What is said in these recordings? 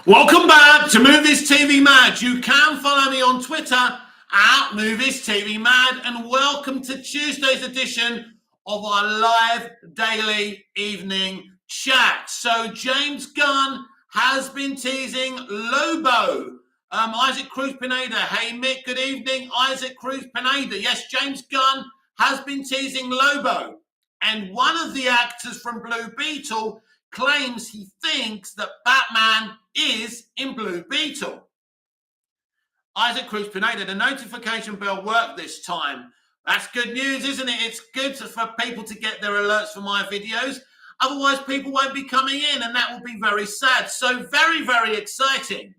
Welcome back to Movies TV Mad. You can follow me on Twitter at Movies TV Mad, and welcome to Tuesday's edition of our live daily evening chat. So James Gunn has been teasing Lobo. Isaac Cruz Pineda. Hey Mick, good evening. Isaac Cruz Pineda. Yes, James Gunn has been teasing Lobo, and one of the actors from Blue Beetle claims he thinks that Batman is in Blue Beetle. Isaac Cruz Pineda, the notification bell worked this time. That's good news, isn't it? It's good for people to get their alerts for my videos. Otherwise, people won't be coming in, and that will be very sad. So very, very exciting.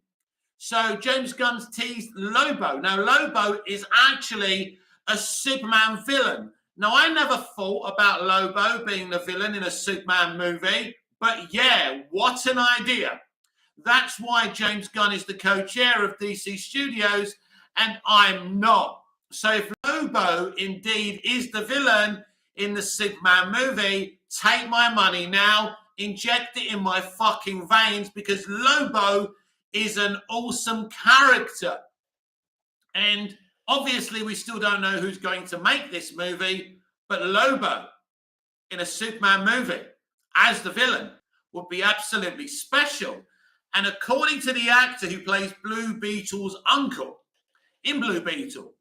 So James Gunn's teased Lobo. Now, Lobo is actually a Superman villain. Now, I never thought about Lobo being the villain in a Superman movie, but yeah, what an idea. That's why James Gunn is the co-chair of DC Studios, and I'm not. So if Lobo indeed is the villain in the Superman movie, take my money now, inject it in my fucking veins, because Lobo is an awesome character. And obviously we still don't know who's going to make this movie, but Lobo in a Superman movie as the villain would be absolutely special. And according to the actor who plays Blue Beetle's uncle in Blue Beetle,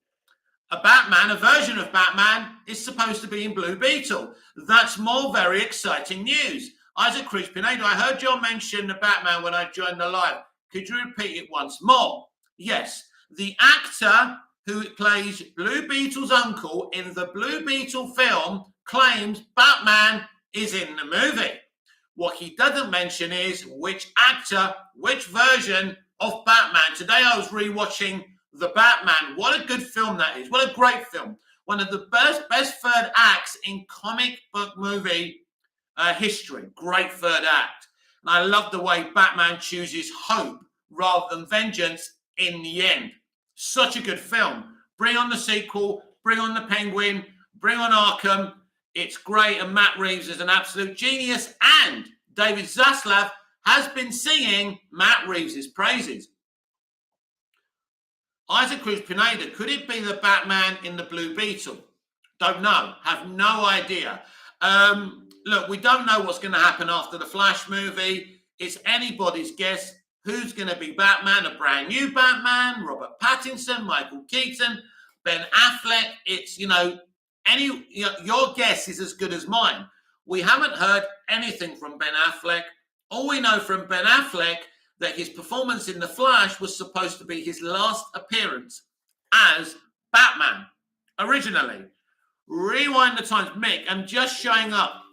a version of Batman is supposed to be in Blue Beetle. That's more very exciting news. Isaac Cruz Pineda, I heard John mention the Batman when I joined the live. Could you repeat it once more? Yes, the actor who plays Blue Beetle's uncle in the Blue Beetle film claims Batman is in the movie. What he doesn't mention is which actor, which version of Batman. Today I was rewatching The Batman. What a good film that is. What a great film. One of the best third acts in comic book movie history. Great third act. And I love the way Batman chooses hope rather than vengeance in the end. Such a good film. Bring on the sequel. Bring on the Penguin. Bring on Arkham. It's great, and Matt Reeves is an absolute genius, and David Zaslav has been singing Matt Reeves' praises. Isaac Cruz Pineda, could it be the Batman in the Blue Beetle? Don't know. Have no idea. Look, we don't know what's going to happen after the Flash movie. It's anybody's guess who's going to be Batman, a brand new Batman, Robert Pattinson, Michael Keaton, Ben Affleck. It's, your guess is as good as mine. We haven't heard anything from Ben Affleck. All we know from Ben Affleck that his performance in The Flash was supposed to be his last appearance as Batman originally. Rewind the times. Mick, I'm just showing up.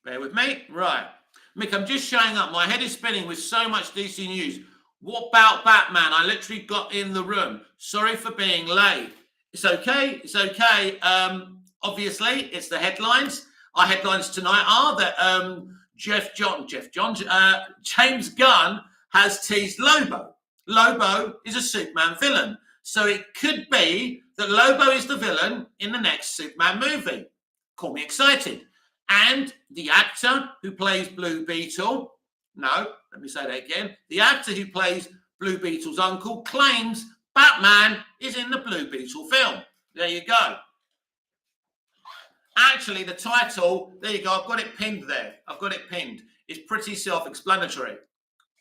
Bear with me. Right. Mick, I'm just showing up. My head is spinning with so much DC news. What about Batman? I literally got in the room. Sorry for being late. It's okay. It's okay. Obviously, it's the headlines. Our headlines tonight are that James Gunn has teased Lobo. Lobo is a Superman villain. So it could be that Lobo is the villain in the next Superman movie. Call me excited. And the actor who plays Blue Beetle, no, let me say that again. The actor who plays Blue Beetle's uncle claims Batman is in the Blue Beetle film. There you go. Actually, the title, there you go. I've got it pinned there. I've got it pinned. It's pretty self-explanatory.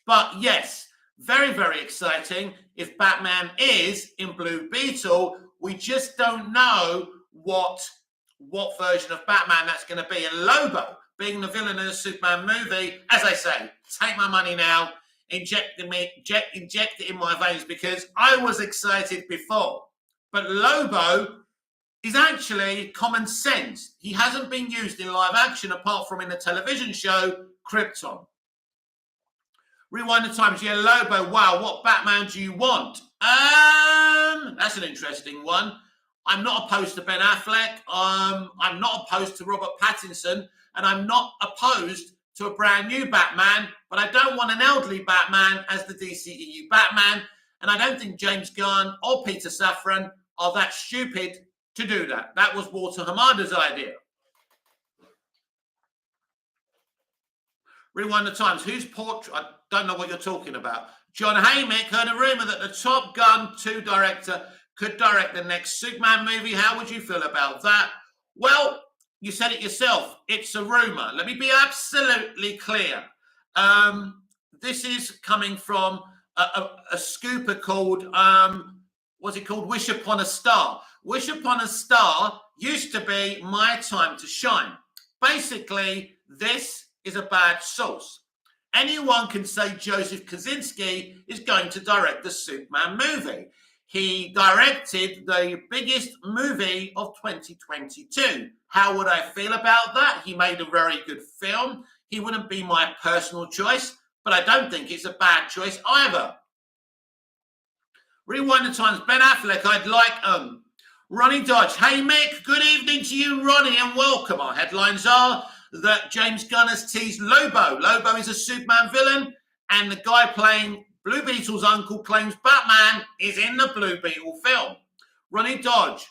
But yes, very, very exciting. If Batman is in Blue Beetle, we just don't know what version of Batman that's going to be. And Lobo, being the villain in a Superman movie, as I say, take my money now. Inject it in my veins, because I was excited before. But Lobo is actually common sense. He hasn't been used in live action apart from in the television show Krypton. Rewind the times. Yeah, Lobo. Wow, what Batman do you want? That's an interesting one. I'm not opposed to Ben Affleck. I'm not opposed to Robert Pattinson, and I'm not opposed to a brand new Batman, but I don't want an elderly Batman as the DCEU Batman, and I don't think James Gunn or Peter Safran are that stupid to do that. That was Walter Hamada's idea. Rewind the times. Whose portrait? I don't know what you're talking about. John Haymick heard a rumor that the Top Gun 2 director could direct the next Superman movie. How would you feel about that? Well, you said it yourself. It's a rumor. Let me be absolutely clear. This is coming from a scooper called, what's it called? Wish Upon a Star. Wish Upon a Star used to be My Time to Shine. Basically, this is a bad source. Anyone can say Joseph Kosinski is going to direct the Superman movie. He directed the biggest movie of 2022. How would I feel about that? He made a very good film. He wouldn't be my personal choice, but I don't think it's a bad choice either. Rewind the times. Ben Affleck, I'd like Ronnie Dodge. Hey Mick, good evening to you, Ronnie, and welcome. Our headlines are that James Gunn has teased Lobo. Lobo is a Superman villain, and the guy playing Blue Beetle's uncle claims Batman is in the Blue Beetle film. Ronnie Dodge.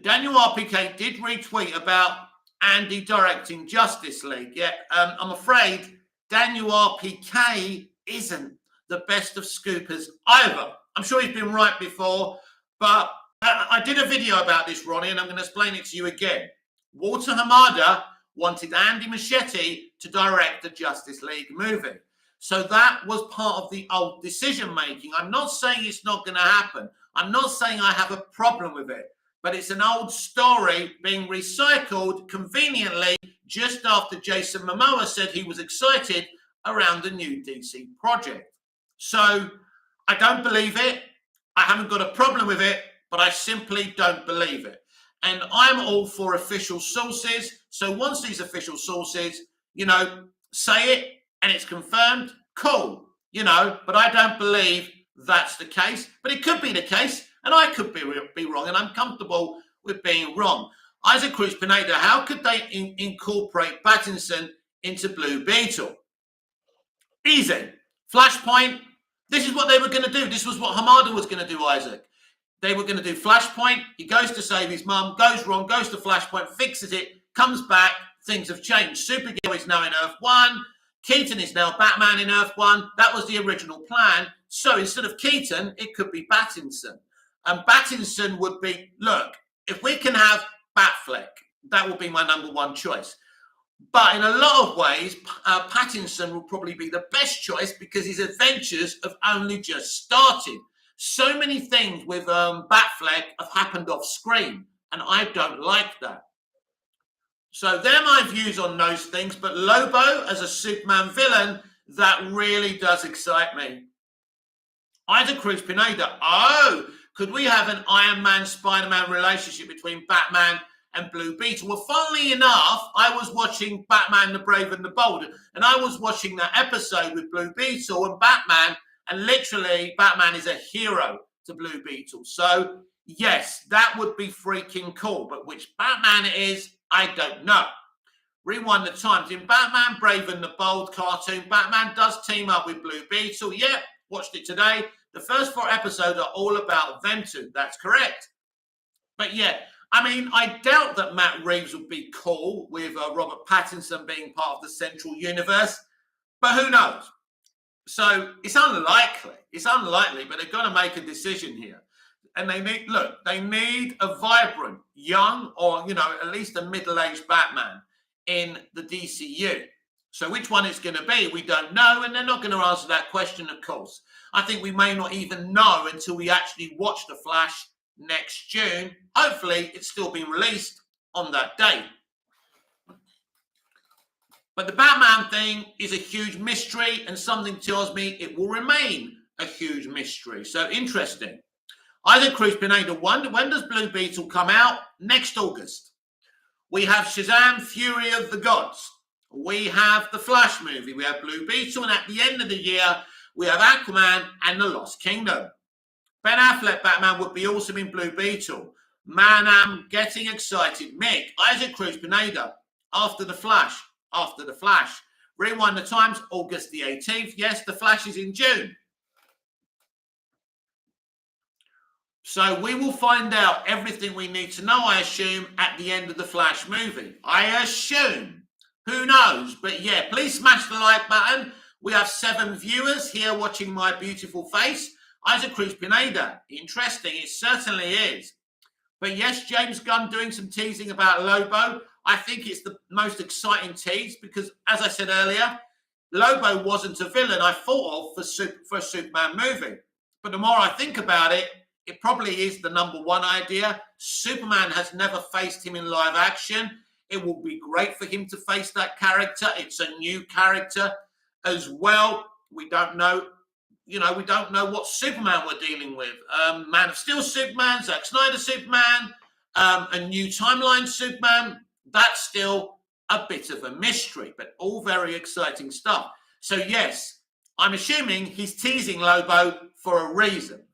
Daniel RPK did retweet about Andy directing Justice League. Yeah, I'm afraid Daniel RPK isn't the best of scoopers either. I'm sure he's been right before, but I did a video about this, Ronnie, and I'm going to explain it to you again. Walter Hamada wanted Andy Muschietti to direct the Justice League movie. So that was part of the old decision making. I'm not saying it's not going to happen. I'm not saying I have a problem with it, but it's an old story being recycled conveniently just after Jason Momoa said he was excited around the new DC project. So I don't believe it. I haven't got a problem with it, but I simply don't believe it. And I'm all for official sources. So once these official sources, say it and it's confirmed, cool, but I don't believe that's the case. But it could be the case, and I could be wrong, and I'm comfortable with being wrong. Isaac Cruz Pineda, how could they incorporate Pattinson into Blue Beetle? Easy. Flashpoint. This is what they were going to do. This was what Hamada was going to do, Isaac. They were going to do Flashpoint. He goes to save his mum, goes wrong, goes to Flashpoint, fixes it, comes back. Things have changed. Supergirl is now in Earth 1. Keaton is now Batman in Earth 1. That was the original plan. So instead of Keaton, it could be Pattinson. And Pattinson would be, look, if we can have Batfleck, that would be my number one choice. But in a lot of ways, Pattinson will probably be the best choice because his adventures have only just started. So many things with Batfleck have happened off screen, and I don't like that. So they're my views on those things. But Lobo as a Superman villain, that really does excite me. Isaac Cruz Pineda. Oh, could we have an Iron Man Spider-Man relationship between Batman and Blue Beetle? Well, funnily enough, I was watching Batman the Brave and the Bold, and I was watching that episode with Blue Beetle and Batman, and literally Batman is a hero to Blue Beetle. So yes, that would be freaking cool. But which Batman it is, I don't know. Rewind the times. In Batman Brave and the Bold cartoon, Batman does team up with Blue Beetle. Yep, watched it today. The first 4 episodes are all about them two. That's correct. But yeah, I mean, I doubt that Matt Reeves would be cool with Robert Pattinson being part of the Central Universe. But who knows? So it's unlikely. It's unlikely, but they've got to make a decision here. And they need a vibrant, young, or, at least a middle-aged Batman in the DCU. So which one it's going to be, we don't know, and they're not going to answer that question, of course. I think we may not even know until we actually watch The Flash next June. Hopefully, it's still being released on that date. But the Batman thing is a huge mystery, and something tells me it will remain a huge mystery. So interesting. Isaac Cruz Pineda, when does Blue Beetle come out? Next August. We have Shazam, Fury of the Gods. We have the Flash movie. We have Blue Beetle, and at the end of the year, we have Aquaman and the Lost Kingdom. Ben Affleck Batman would be awesome in Blue Beetle. Man, I'm getting excited. Mick, Isaac Cruz Pineda, after the Flash. Rewind the times, August the 18th. Yes, the Flash is in June. So we will find out everything we need to know, I assume, at the end of the Flash movie. I assume. Who knows? But yeah, please smash the like button. We have 7 viewers here watching my beautiful face. Isaac Cruz Pineda. Interesting. It certainly is. But yes, James Gunn doing some teasing about Lobo. I think it's the most exciting tease because, as I said earlier, Lobo wasn't a villain I thought of for a Superman movie. But the more I think about it, it probably is the #1 idea. Superman has never faced him in live action. It will be great for him to face that character. It's a new character as well. We don't know, we don't know what Superman we're dealing with. Man of Steel Superman, Zack Snyder Superman, a new timeline Superman. That's still a bit of a mystery, but all very exciting stuff. So yes, I'm assuming he's teasing Lobo for a reason.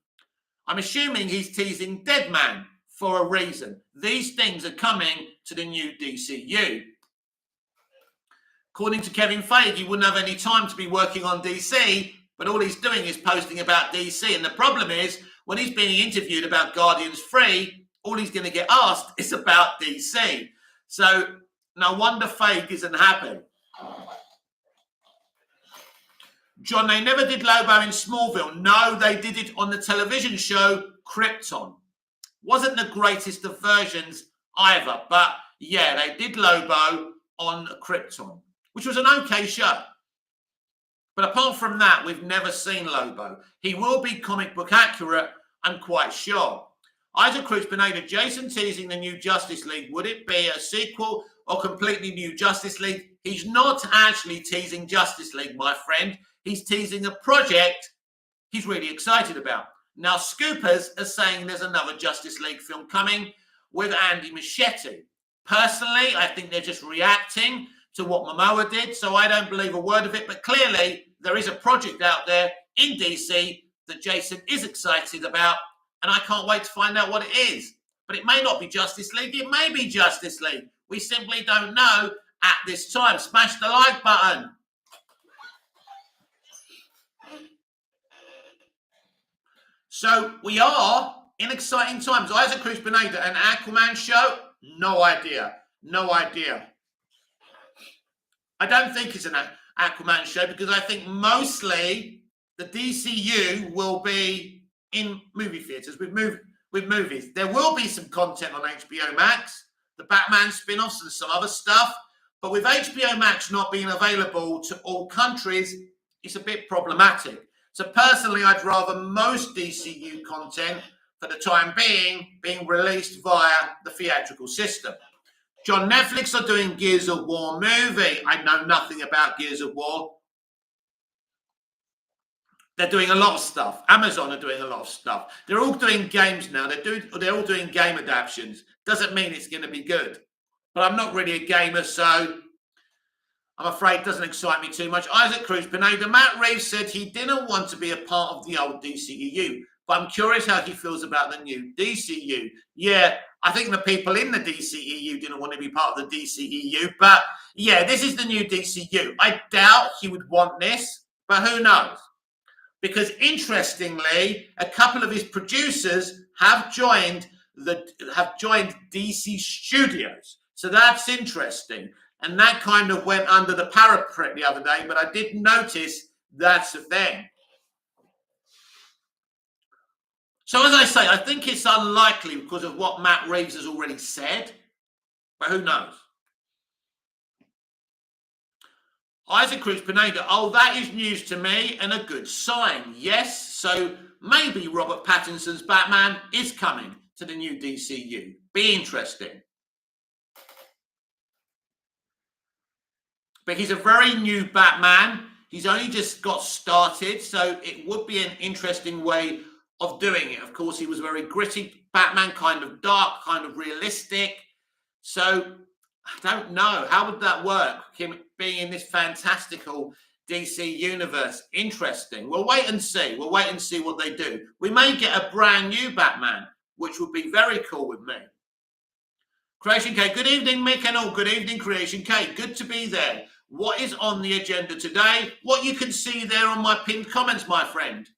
I'm assuming he's teasing Deadman for a reason. These things are coming to the new DCU. According to Kevin Feige, he wouldn't have any time to be working on DC, but all he's doing is posting about DC. And the problem is, when he's being interviewed about Guardians 3, all he's going to get asked is about DC. So no wonder Feige isn't happy. John, they never did Lobo in Smallville. No, they did it on the television show Krypton. Wasn't the greatest of versions either, but yeah, they did Lobo on Krypton, which was an okay show. But apart from that, we've never seen Lobo. He will be comic book accurate, I'm quite sure. Isaac Cruz Pineda, Jason teasing the new Justice League. Would it be a sequel or completely new Justice League? He's not actually teasing Justice League, my friend. He's teasing a project he's really excited about. Now, Scoopers are saying there's another Justice League film coming with Andy Muschietti. Personally, I think they're just reacting to what Momoa did, so I don't believe a word of it. But clearly, there is a project out there in DC that Jason is excited about, and I can't wait to find out what it is. But it may not be Justice League. It may be Justice League. We simply don't know at this time. Smash the like button. So we are in exciting times. Isaac Cruz Pineda, an Aquaman show? No idea. No idea. I don't think it's an Aquaman show because I think mostly the DCU will be in movie theaters with movies. There will be some content on HBO Max, the Batman spin-offs and some other stuff. But with HBO Max not being available to all countries, it's a bit problematic. So personally, I'd rather most DCU content for the time being released via the theatrical system. John, Netflix are doing Gears of War movie. I know nothing about Gears of War. They're doing a lot of stuff. Amazon are doing a lot of stuff. They're all doing games now. They're all doing game adaptations. Doesn't mean it's going to be good. But I'm not really a gamer, so I'm afraid it doesn't excite me too much. Isaac Cruz Pineda, Matt Reeves said he didn't want to be a part of the old DCEU, but I'm curious how he feels about the new DCU. Yeah, I think the people in the DCEU didn't want to be part of the DCEU, but yeah, this is the new DCU. I doubt he would want this, but who knows? Because interestingly, a couple of his producers have joined DC Studios. So that's interesting. And that kind of went under the parapet the other day, but I did notice that's a thing. So as I say, I think it's unlikely because of what Matt Reeves has already said, but who knows? Isaac Cruz Pineda, oh, that is news to me and a good sign. Yes, so maybe Robert Pattinson's Batman is coming to the new DCU. Be interesting. But he's a very new Batman. He's only just got started, so it would be an interesting way of doing it. Of course, he was very gritty Batman, kind of dark, kind of realistic. So I don't know. How would that work? Him being in this fantastical DC universe. Interesting. We'll wait and see. We'll wait and see what they do. We may get a brand new Batman, which would be very cool with me. Creation K, good evening, Mick and all. Good evening, Creation K. Good to be there. What is on the agenda today? What you can see there on my pinned comments, my friend.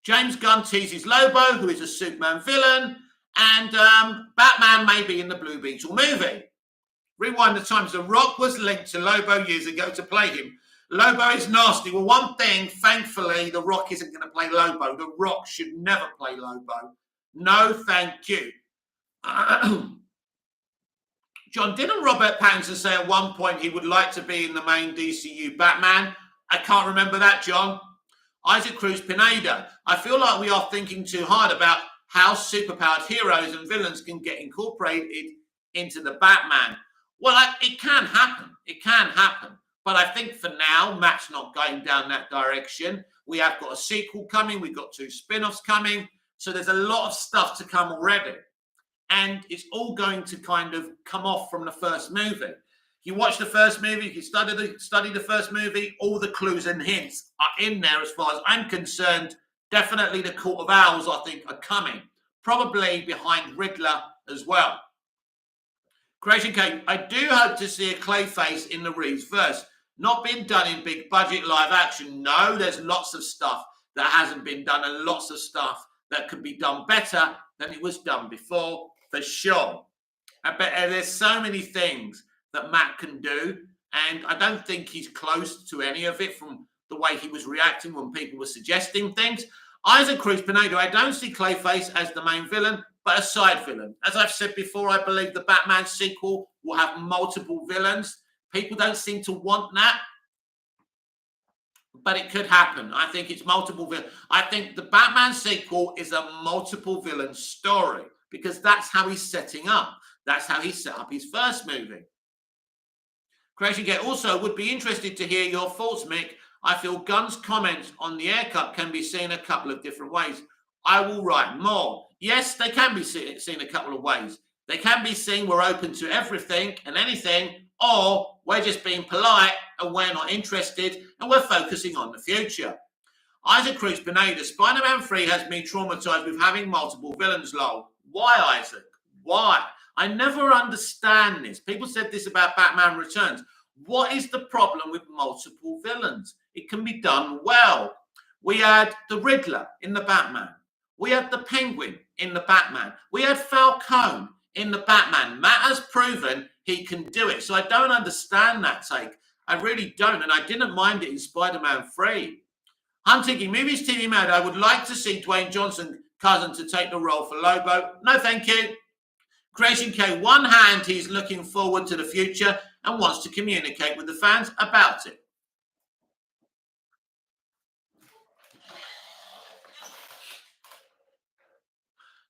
James Gunn teases Lobo, who is a Superman villain, and Batman may be in the Blue Beetle movie. Rewind the times. The Rock was linked to Lobo years ago to play him. Lobo is nasty. Well, one thing, thankfully, The Rock isn't going to play Lobo. The Rock should never play Lobo. No, thank you. John, didn't Robert Pattinson say at one point he would like to be in the main DCU Batman? I can't remember that, John. Isaac Cruz Pineda. I feel like we are thinking too hard about how superpowered heroes and villains can get incorporated into the Batman. Well, it can happen. It can happen. But I think for now, Matt's not going down that direction. We have got a sequel coming. We've got 2 spin-offs coming. So there's a lot of stuff to come already. And it's all going to kind of come off from the first movie. You watch the first movie, you study the first movie, all the clues and hints are in there as far as I'm concerned. Definitely the Court of Owls, I think, are coming. Probably behind Riddler as well. Creation Cake, I do hope to see a Clayface in the Reeves verse. Not been done in big budget live action. No, there's lots of stuff that hasn't been done and lots of stuff that could be done better than it was done before, for sure. I bet there's so many things that Matt can do, and I don't think he's close to any of it from the way he was reacting when people were suggesting things. Isaac Cruz Pinedo, I don't see Clayface as the main villain, but a side villain. As I've said before, I believe the Batman sequel will have multiple villains. People don't seem to want that, but it could happen. I think it's multiple villains. I think the Batman sequel is a multiple villain story because that's how he's setting up. That's how he set up his first movie. Creation Gate also would be interested to hear your thoughts, Mick. I feel Gunn's comments on the haircut can be seen a couple of different ways. I will write more. Yes, they can be seen a couple of ways. They can be seen we're open to everything and anything, or we're just being polite and we're not interested and we're focusing on the future. Isaac Cruz Pineda, Spider-Man 3 has me traumatized with having multiple villains, lol. Why, Isaac? Why? I never understand this. People said this about Batman Returns. What is the problem with multiple villains? It can be done well. We had the Riddler in the Batman. We had the Penguin in the Batman. We had Falcone in the Batman. Matt has proven he can do it. So I don't understand that take. I really don't. And I didn't mind it in Spider-Man 3. Hunting Movies TV Mad, I would like to see Dwayne Johnson cousin to take the role for Lobo. No, thank you. Creation K, one hand, he's looking forward to the future and wants to communicate with the fans about it.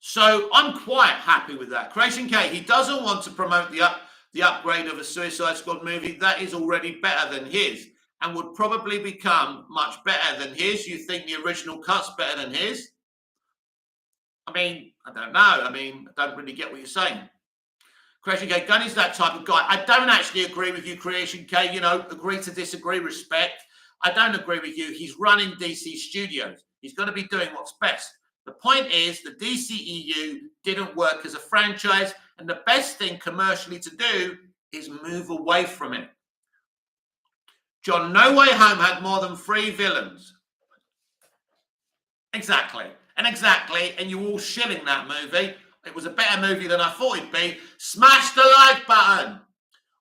So I'm quite happy with that. Creation K, he doesn't want to promote the upgrade of a Suicide Squad movie that is already better than his and would probably become much better than his. You think the original cut's better than his? I mean, I don't know. I don't really get what you're saying. Creation K, Gunn is that type of guy. I don't actually agree with you, Creation K. You know, agree to disagree, respect. I don't agree with you. He's running DC Studios. He's got to be doing what's best. The point is the DCEU didn't work as a franchise, and the best thing commercially to do is move away from it. John, No Way Home had more than 3 villains. Exactly. And you all shilling that movie. It was a better movie than I thought it'd be. Smash the like button.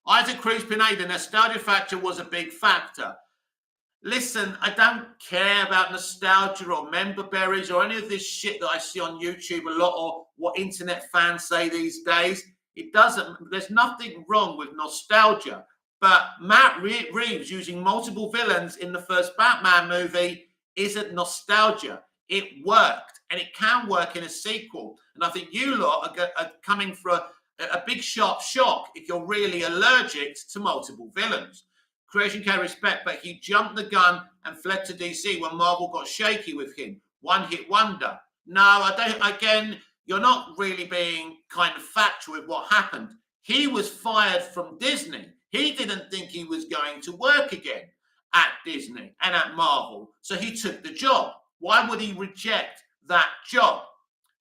Isaac Cruz Pineda, nostalgia factor was a big factor. Listen, I don't care about nostalgia or member berries or any of this shit that I see on YouTube a lot or what internet fans say these days. It doesn't, there's nothing wrong with nostalgia. But Matt Reeves using multiple villains in the first Batman movie isn't nostalgia. It worked, and it can work in a sequel. And I think you lot are coming for a big sharp shock if you're really allergic to multiple villains. Creation can respect, but he jumped the gun and fled to DC when Marvel got shaky with him. One-hit wonder. No, I don't. Again, you're not really being kind of factual with what happened. He was fired from Disney. He didn't think he was going to work again at Disney and at Marvel. So he took the job. Why would he reject that job?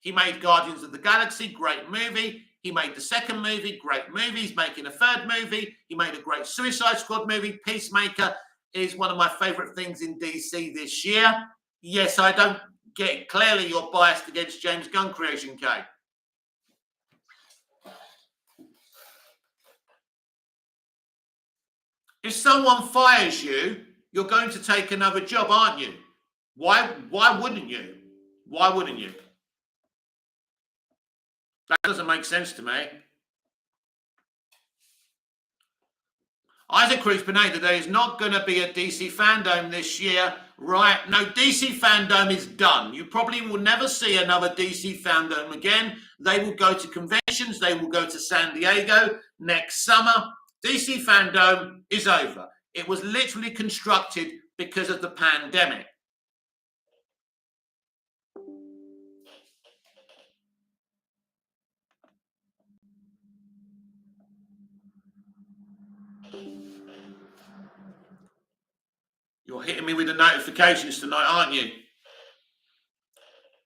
He made Guardians of the Galaxy, great movie. He made the second movie, great movie. He's making a third movie. He made a great Suicide Squad movie. Peacemaker is one of my favorite things in DC this year. Yes, I don't get it. Clearly you're biased against James Gunn, Creation K. If someone fires you, you're going to take another job, aren't you? Why wouldn't you? Why wouldn't you? That doesn't make sense to me. Isaac Cruz Pineda, there is not going to be a DC fandom this year, right? No, DC fandom is done. You probably will never see another DC fandom again. They will go to conventions. They will go to San Diego next summer. DC fandom is over. It was literally constructed because of the pandemic. You're hitting me with the notifications tonight, aren't you?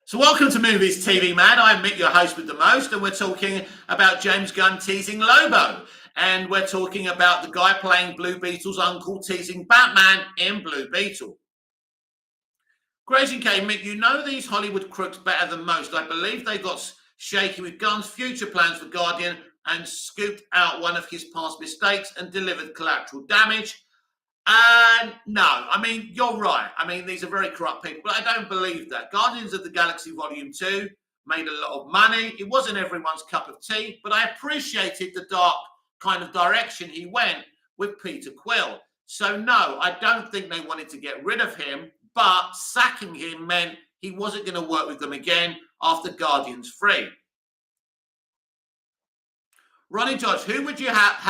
So welcome to Movies TV Mad. I'm Mick, your host with the most, and we're talking about James Gunn teasing Lobo. And we're talking about the guy playing Blue Beetle's uncle teasing Batman in Blue Beetle. Crazy K, Mick, you know these Hollywood crooks better than most. I believe they got shaky with Gunn's future plans for Guardian and scooped out one of his past mistakes and delivered collateral damage. No, I mean, you're right. I mean, these are very corrupt people, but I don't believe that. Guardians of the Galaxy Volume 2 made a lot of money. It wasn't everyone's cup of tea, but I appreciated the dark kind of direction he went with Peter Quill. So, no, I don't think they wanted to get rid of him, but sacking him meant he wasn't going to work with them again after Guardians 3. Ronnie Dodge, who would you have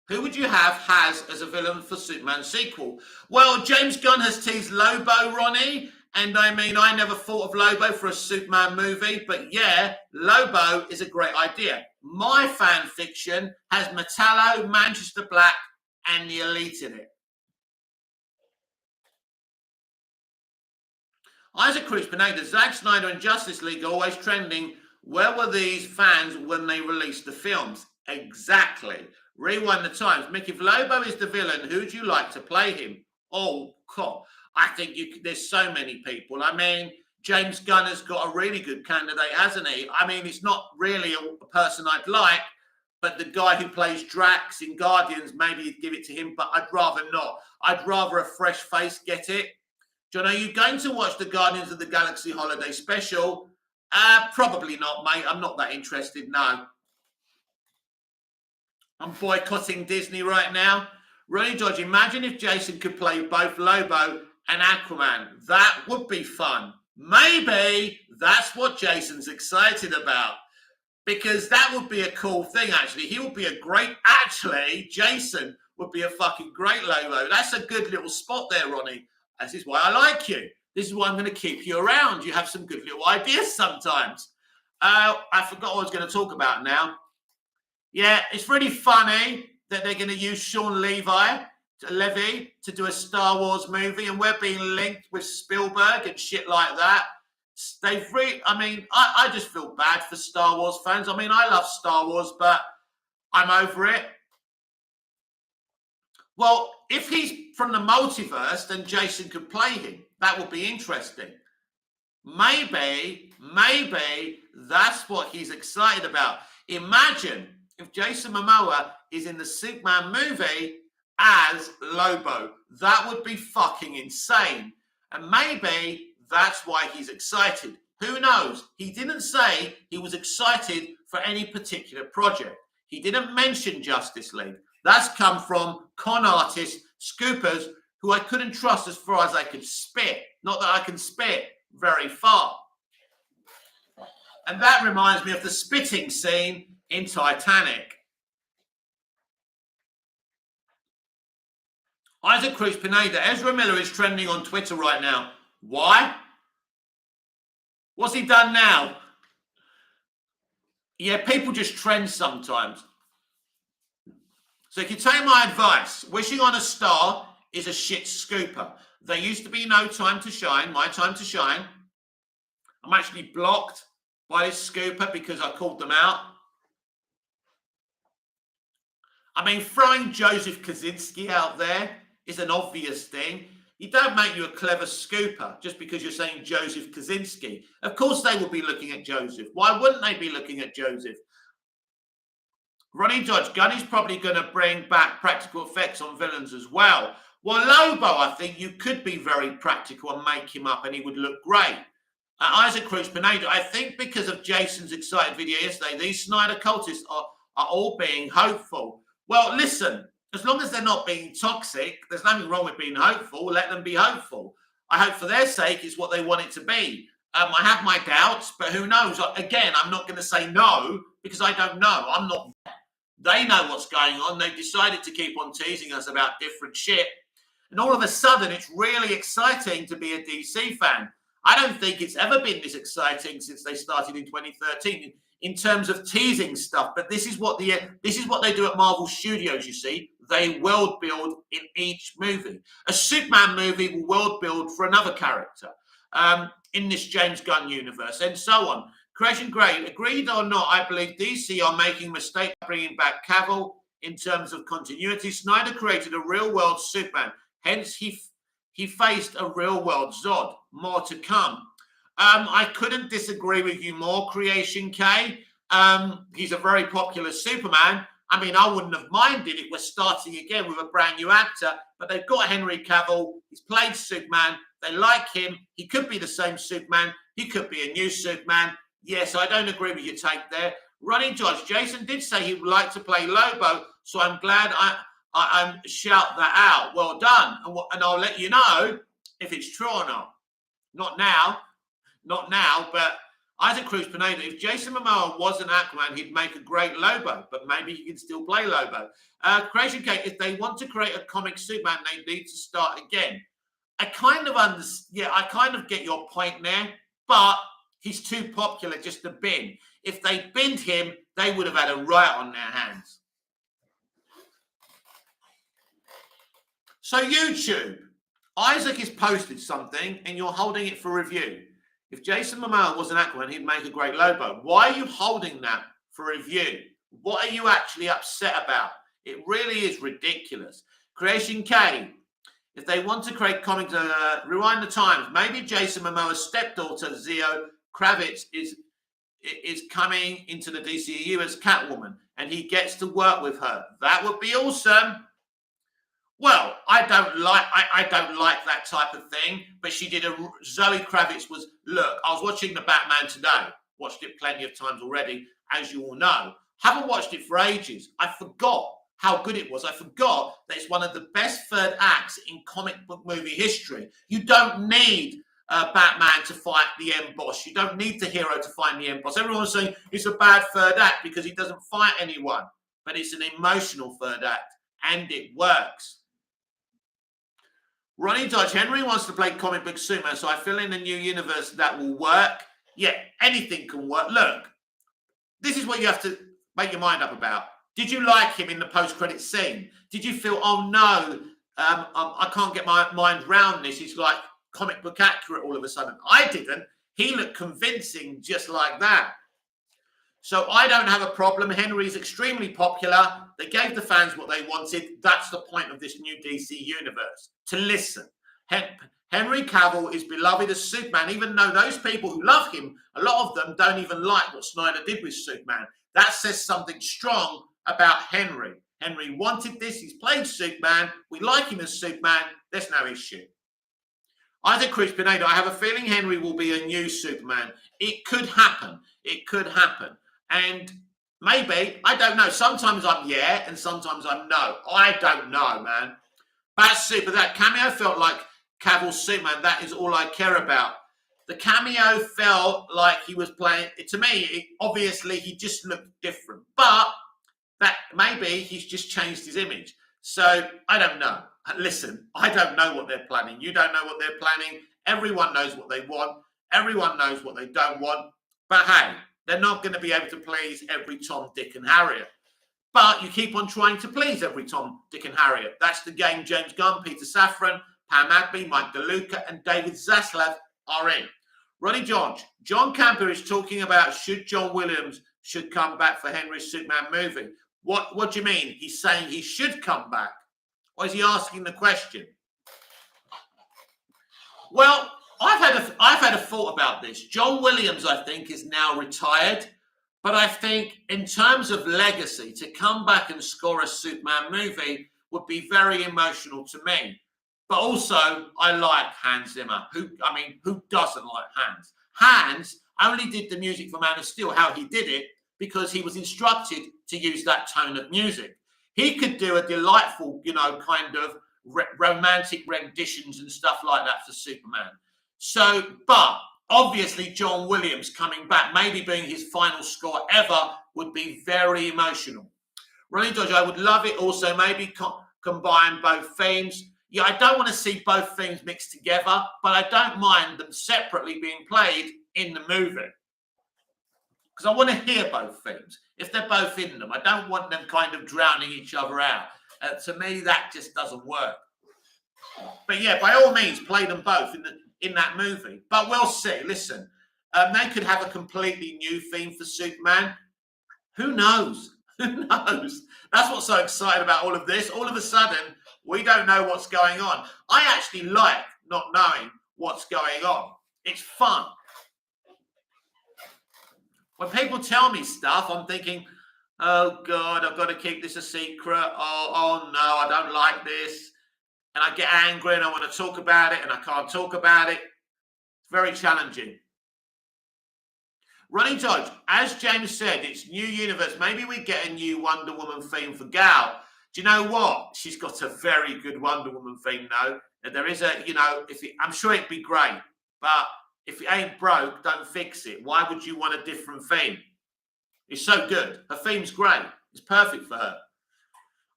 as a villain for Superman sequel? Well, James Gunn has teased Lobo, Ronnie, and I mean, I never thought of Lobo for a Superman movie, but yeah, Lobo is a great idea. My fan fiction has Metallo, Manchester Black, and the Elite in it. Isaac Cruz Pineda, Zack Snyder and Justice League are always trending. Where were these fans when they released the films? Exactly. Rewind the times. Mick, if Lobo is the villain, who would you like to play him? Oh, God. I think there's so many people. I mean, James Gunn has got a really good candidate, hasn't he? I mean, it's not really a person I'd like, but the guy who plays Drax in Guardians, maybe you'd give it to him, but I'd rather not. I'd rather a fresh face get it. John, are you going to watch the Guardians of the Galaxy Holiday Special? Probably not, mate. I'm not that interested, no. I'm boycotting Disney right now. Ronnie Dodge, imagine if Jason could play both Lobo and Aquaman. That would be fun. Maybe that's what Jason's excited about. Because that would be a cool thing, actually. He would be a great... Actually, Jason would be a fucking great Lobo. That's a good little spot there, Ronnie. This is why I like you. This is why I'm going to keep you around. You have some good little ideas sometimes. I forgot what I was going to talk about now. Yeah, it's really funny that they're going to use Sean Levy to do a Star Wars movie, and we're being linked with Spielberg and shit like that. I just feel bad for Star Wars fans. I mean, I love Star Wars, but I'm over it. Well, if he's from the multiverse, then Jason could play him. That would be interesting. Maybe that's what he's excited about. Imagine if Jason Momoa is in the Superman movie as Lobo. That would be fucking insane. And maybe that's why he's excited. Who knows? He didn't say he was excited for any particular project. He didn't mention Justice League. That's come from con artists, scoopers, who I couldn't trust as far as I could spit. Not that I can spit very far. And that reminds me of the spitting scene in Titanic. Isaac Cruz Pineda, Ezra Miller is trending on Twitter right now. Why? What's he done now? Yeah, people just trend sometimes. So if you take my advice, wishing on a star is a shit scooper. There used to be no time to shine, my time to shine. I'm actually blocked by this scooper because I called them out. I mean, throwing Joseph Kaczynski out there is an obvious thing. You don't make you a clever scooper just because you're saying Joseph Kaczynski. Of course they will be looking at Joseph. Why wouldn't they be looking at Joseph? Ronnie Dodge, Gunn is probably going to bring back practical effects on villains as well. Well, Lobo, I think you could be very practical and make him up and he would look great. Isaac Cruz Pineda, I think because of Jason's excited video yesterday, these Snyder cultists are all being hopeful. Well, listen, as long as they're not being toxic, there's nothing wrong with being hopeful. Let them be hopeful. I hope for their sake it's what they want it to be. I have my doubts, but who knows? Again, I'm not going to say no because I don't know. I'm not. They know what's going on. They've decided to keep on teasing us about different shit. And all of a sudden, it's really exciting to be a DC fan. I don't think it's ever been this exciting since they started in 2013 in terms of teasing stuff. But this is what they do at Marvel Studios. You see, they world build in each movie. A Superman movie will world build for another character in this James Gunn universe, and so on. Creation Great, agreed or not, I believe DC are making a mistake bringing back Cavill in terms of continuity. Snyder created a real-world Superman, hence he faced a real-world Zod. More to come. I couldn't disagree with you more, Creation K. He's a very popular Superman. I mean, I wouldn't have minded if we're starting again with a brand new actor, but they've got Henry Cavill. He's played Superman. They like him. He could be the same Superman. He could be a new Superman. Yes, I don't agree with your take there. Ronnie George, Jason did say he would like to play Lobo, so I'm glad I shout that out. Well done. And I'll let you know if it's true or not. Not now, but Isaac Cruz Pineda, if Jason Momoa wasn't Aquaman, he'd make a great Lobo, but maybe he can still play Lobo. Creation Cake, if they want to create a comic Superman, they need to start again. I kind of get your point there, but he's too popular just to bin. If they binned him, they would have had a riot on their hands. So YouTube, Isaac has posted something and you're holding it for review. If Jason Momoa was an Aquaman, he'd make a great Lobo. Why are you holding that for review? What are you actually upset about? It really is ridiculous. Creation K, if they want to create comics, rewind the times. Maybe Jason Momoa's stepdaughter, Zio Kravitz, is coming into the DCU as Catwoman, and he gets to work with her. That would be awesome. Well, I don't like that type of thing, but she did Zoe Kravitz was, look, I was watching The Batman today. Watched it plenty of times already, as you all know. Haven't watched it for ages. I forgot how good it was. I forgot that it's one of the best third acts in comic book movie history. You don't need Batman to fight the end boss. You don't need the hero to find the end boss. Everyone's saying it's a bad third act because he doesn't fight anyone. But it's an emotional third act, and it works. Ronnie Dodge, Henry wants to play comic book Superman, so I feel in the new universe that will work. Yeah, anything can work. Look, this is what you have to make your mind up about. Did you like him in the post-credit scene? Did you feel, oh no, I can't get my mind around this. He's like comic book accurate all of a sudden. I didn't. He looked convincing just like that. So I don't have a problem. Henry's extremely popular. They gave the fans what they wanted. That's the point of this new DC universe, to listen. Henry Cavill is beloved as Superman, even though those people who love him, a lot of them don't even like what Snyder did with Superman. That says something strong about Henry. Henry wanted this. He's played Superman. We like him as Superman. There's no issue. Isaac Cruz Pineda, I have a feeling Henry will be a new Superman. It could happen. It could happen. And maybe, I don't know. Sometimes I'm yeah, and sometimes I'm no. I don't know, man. That cameo felt like Cavill's Superman. That is all I care about. The cameo felt like he was playing. To me, obviously, he just looked different. But that maybe he's just changed his image. So I don't know. Listen, I don't know what they're planning. You don't know what they're planning. Everyone knows what they want. Everyone knows what they don't want. But hey, they're not going to be able to please every Tom, Dick, and Harriet. But you keep on trying to please every Tom, Dick, and Harriet. That's the game James Gunn, Peter Safran, Pam Agby, Mike DeLuca, and David Zaslav are in. Ronnie George, John Camper is talking about should John Williams should come back for Henry's Superman movie. What do you mean? He's saying he should come back? Or is he asking the question? Well, I've had a thought about this. John Williams, I think, is now retired, But I think in terms of legacy, to come back and score a Superman movie would be very emotional to me. But also, I like Hans Zimmer. Who doesn't like Hans? Hans only did the music for Man of Steel, how he did it, because he was instructed to use that tone of music. He could do a delightful, kind of romantic renditions and stuff like that for Superman. So, but obviously John Williams coming back, maybe being his final score ever, would be very emotional. Ronnie Dodge, I would love it also, maybe combine both themes. Yeah, I don't want to see both themes mixed together, but I don't mind them separately being played in the movie. Because I want to hear both themes, if they're both in them. I don't want them kind of drowning each other out. To me, that just doesn't work. But yeah, by all means, play them both in that movie. But we'll see. Listen, they could have a completely new theme for Superman. Who knows? Who knows? That's what's so exciting about all of this. All of a sudden, we don't know what's going on. I actually like not knowing what's going on. It's fun. When people tell me stuff, I'm thinking, oh God, I've got to keep this a secret. Oh no, I don't like this. And I get angry and I want to talk about it and I can't talk about it. It's very challenging. Ronnie Dodge, as James said, it's new universe. Maybe we get a new Wonder Woman theme for Gal. Do you know what? She's got a very good Wonder Woman theme, though. And there is I'm sure it'd be great. But if it ain't broke, don't fix it. Why would you want a different theme? It's so good. Her theme's great. It's perfect for her.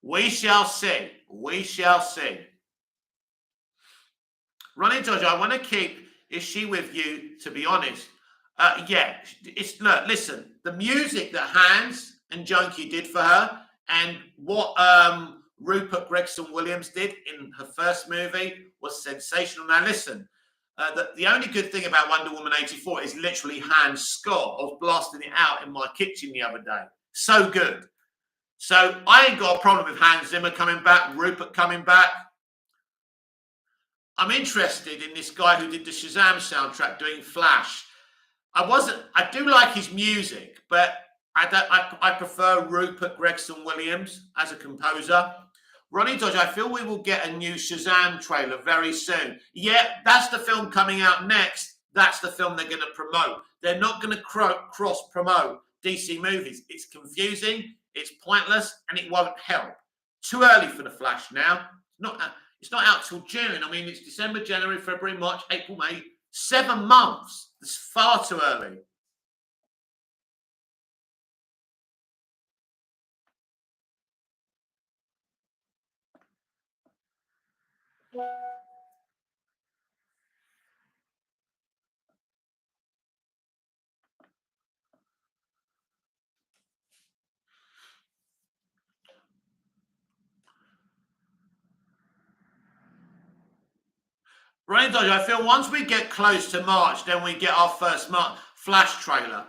We shall see. We shall see. Ronnie Dodge, I want to keep Is She With You, to be honest. Yeah. Listen, the music that Hans and Junkie did for her and what Rupert Gregson Williams did in her first movie was sensational. Now, listen. The only good thing about Wonder Woman 84 is literally Hans' score. I was blasting it out in my kitchen the other day. So good. So I ain't got a problem with Hans Zimmer coming back, Rupert coming back. I'm interested in this guy who did the Shazam soundtrack doing Flash. I do like his music, but I prefer Rupert Gregson Williams as a composer. Ronnie Dodge, I feel we will get a new Shazam trailer very soon. Yeah, that's the film coming out next. That's the film they're going to promote. They're not going to cross-promote DC movies. It's confusing, it's pointless, and it won't help. Too early for The Flash now. It's not out till June. I mean, it's December, January, February, March, April, May. 7 months. It's far too early. Ronnie Dodge, I feel once we get close to March, then we get our first Flash trailer.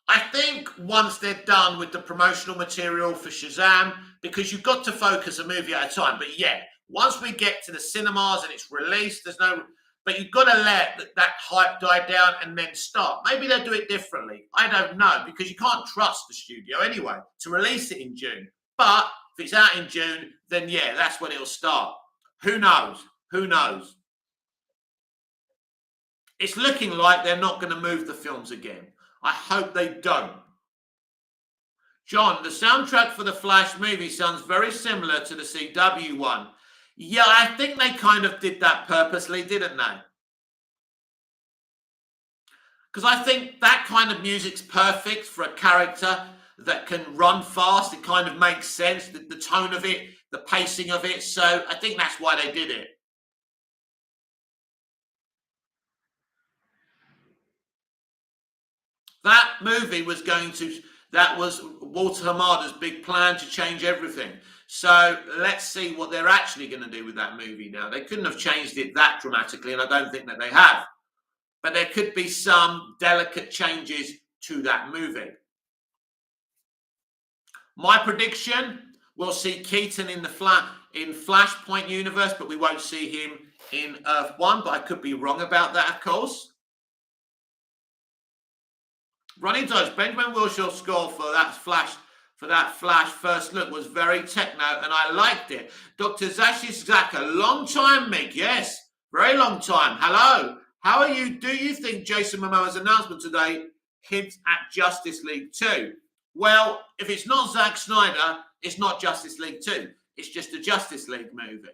I think once they're done with the promotional material for Shazam, because you've got to focus a movie at a time. But yeah, once we get to the cinemas and it's released, but you've got to let that hype die down and then start. Maybe they'll do it differently. I don't know, because you can't trust the studio anyway to release it in June. But if it's out in June, then yeah, that's when it'll start. Who knows? Who knows? It's looking like they're not going to move the films again. I hope they don't. John, the soundtrack for the Flash movie sounds very similar to the CW one. Yeah, I think they kind of did that purposely, didn't they? Because I think that kind of music's perfect for a character that can run fast. It kind of makes sense, the tone of it, the pacing of it. So I think that's why they did it. That movie that was Walter Hamada's big plan to change everything. So let's see what they're actually going to do with that movie now. They couldn't have changed it that dramatically, and I don't think that they have. But there could be some delicate changes to that movie. My prediction, we'll see Keaton in Flashpoint universe, but we won't see him in Earth 1, but I could be wrong about that, of course. Running Dodge, Benjamin Wilshaw's score for that flash first look was very techno, and I liked it. Dr. Zashis Zaka, long time, Mick. Yes, very long time. Hello. How are you? Do you think Jason Momoa's announcement today hints at Justice League 2? Well, if it's not Zack Snyder, it's not Justice League 2. It's just a Justice League movie.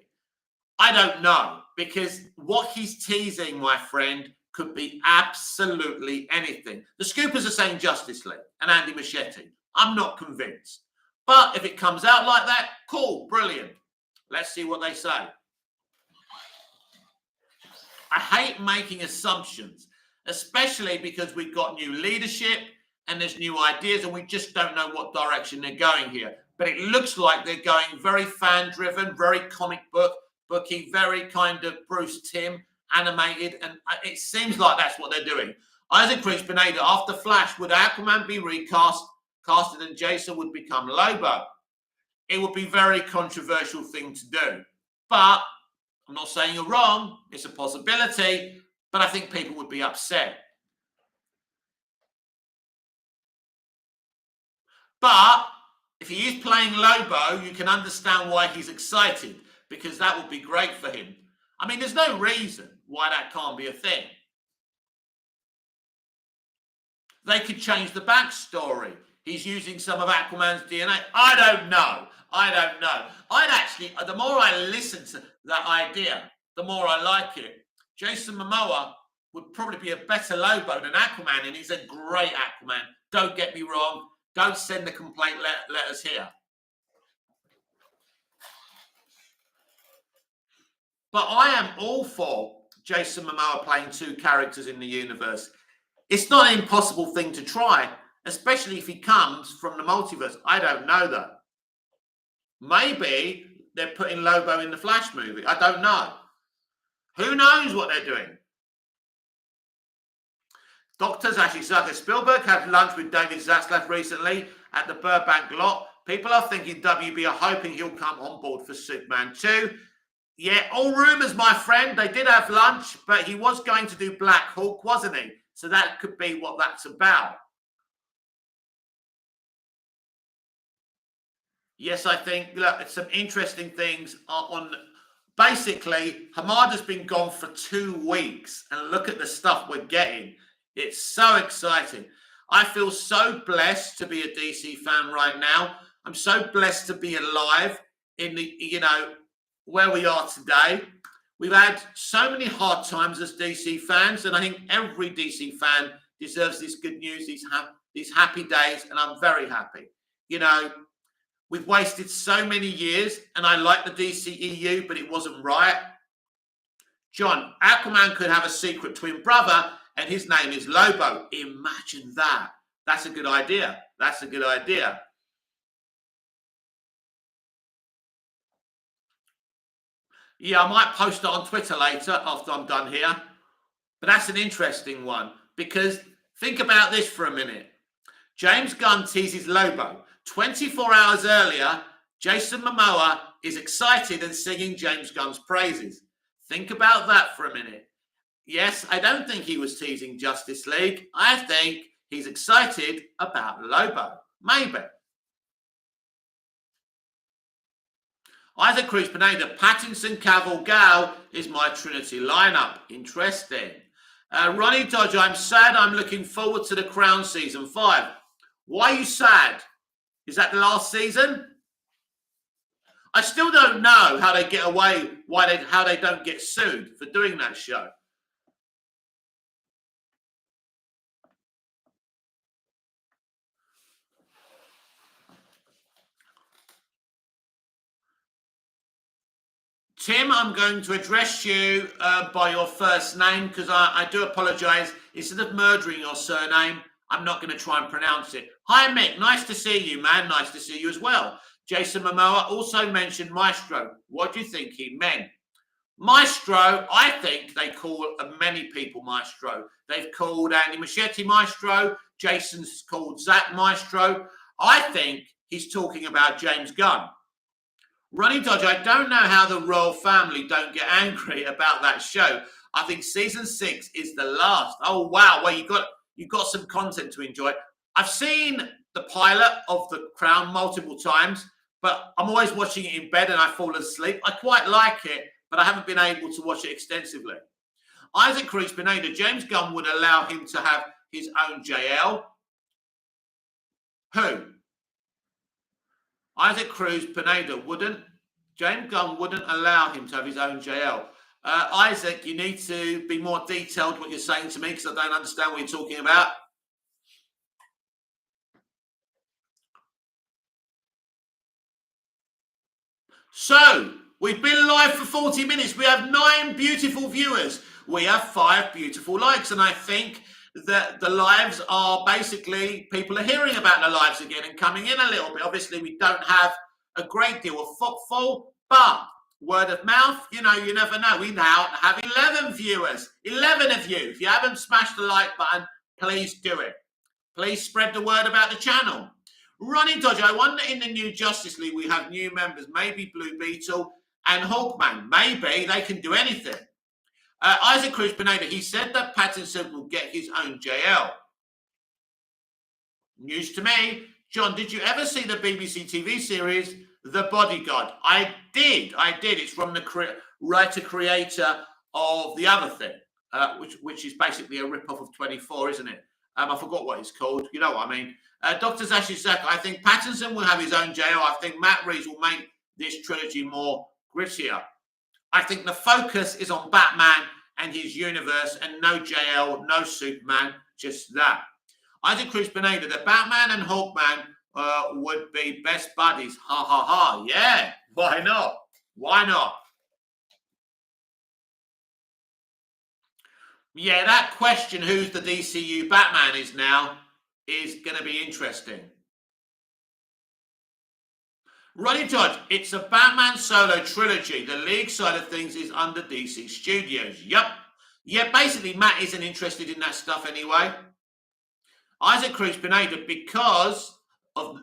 I don't know, because what he's teasing, my friend, could be absolutely anything. The Scoopers are saying Justice League and Andy Muschietti. I'm not convinced. But if it comes out like that, cool, brilliant. Let's see what they say. I hate making assumptions, especially because we've got new leadership and there's new ideas and we just don't know what direction they're going here. But it looks like they're going very fan-driven, very comic booky, very kind of Bruce Timm animated, and it seems like that's what they're doing. Isaac Cruz Pineda, after Flash, would Aquaman be casted and Jason would become Lobo? It would be a very controversial thing to do. But I'm not saying you're wrong. It's a possibility, but I think people would be upset. But if he is playing Lobo, you can understand why he's excited, because that would be great for him. I mean, there's no reason why that can't be a thing. They could change the backstory. He's using some of Aquaman's DNA. I don't know. I'd actually, the more I listen to that idea, the more I like it. Jason Momoa would probably be a better Lobo than Aquaman, and he's a great Aquaman. Don't get me wrong. Don't send the complaint letters here. But I am all for Jason Momoa playing two characters in the universe. It's not an impossible thing to try, especially if he comes from the multiverse. I don't know that. Maybe they're putting Lobo in the Flash movie. I don't know. Who knows what they're doing? Dr. Zashi Saka, Spielberg had lunch with David Zaslav recently at the Burbank lot. People are thinking WB are hoping he'll come on board for Superman 2. Yeah, all rumours, my friend. They did have lunch, but he was going to do Black Hawk, wasn't he? So that could be what that's about. Yes, I think, look, some interesting things on. Basically, Hamada's been gone for 2 weeks, and look at the stuff we're getting. It's so exciting. I feel so blessed to be a DC fan right now. I'm so blessed to be alive in the, where we are today. We've had so many hard times as DC fans, and I think every DC fan deserves this good news, these happy days, and I'm very happy. We've wasted so many years, and I like the DCEU, but it wasn't right. John, Aquaman could have a secret twin brother, and his name is Lobo. Imagine that. That's a good idea. That's a good idea. Yeah, I might post it on Twitter later after I'm done here. But that's an interesting one, because think about this for a minute. James Gunn teases Lobo. 24 hours earlier, Jason Momoa is excited and singing James Gunn's praises. Think about that for a minute. Yes, I don't think he was teasing Justice League. I think he's excited about Lobo. Maybe. Isaac Cruz Pineda, Pattinson, Cavill, Gal is my Trinity lineup. Interesting. Ronnie Dodge, I'm sad. I'm looking forward to The Crown season 5. Why are you sad? Is that the last season? I still don't know how they get away, how they don't get sued for doing that show. Tim, I'm going to address you by your first name, because I do apologise. Instead of murdering your surname, I'm not going to try and pronounce it. Hi, Mick. Nice to see you, man. Nice to see you as well. Jason Momoa also mentioned Maestro. What do you think he meant? Maestro, I think they call many people Maestro. They've called Andy Muschietti Maestro. Jason's called Zach Maestro. I think he's talking about James Gunn. Ronnie Dodge, I don't know how the royal family don't get angry about that show. I think season 6 is the last. Oh, wow. Well, you've got some content to enjoy. I've seen the pilot of The Crown multiple times, but I'm always watching it in bed and I fall asleep. I quite like it, but I haven't been able to watch it extensively. Isaac Cruz Pineda, James Gunn would allow him to have his own JL. Who? Isaac Cruz Pineda wouldn't. James Gunn wouldn't allow him to have his own JL. Isaac, you need to be more detailed what you're saying to me because I don't understand what you're talking about. So, we've been live for 40 minutes. We have 9 beautiful viewers. We have 5 beautiful likes. And I think that the lives are basically, people are hearing about the lives again and coming in a little bit. Obviously, we don't have a great deal of footfall, but word of mouth, you know, you never know. We now have 11 viewers, 11 of you. If you haven't smashed the like button, please do it. Please spread the word about the channel. Ronnie Dodge, I wonder in the new Justice League we have new members, maybe Blue Beetle and Hawkman. Maybe they can do anything. Isaac Cruz Pineda, he said that Pattinson will get his own JL. News to me. John, did you ever see the BBC TV series The Bodyguard? I did. It's from the writer-creator of The Other Thing, which is basically a rip-off of 24, isn't it? I forgot what it's called. You know what I mean. Dr. Zashi Zak, I think Pattinson will have his own JL. I think Matt Reeves will make this trilogy more grittier. I think the focus is on Batman and his universe and no JL, no Superman, just that. Isaac Cruz Pineda, the Batman and Hawkman would be best buddies. Ha, ha, ha. Yeah, why not? Why not? Yeah, that question, who's the DCU Batman is now, is going to be interesting. Ronnie Dodge, it's a Batman solo trilogy. The League side of things is under DC Studios. Yep. Yeah, basically, Matt isn't interested in that stuff anyway. Isaac Cruz Pineda, because of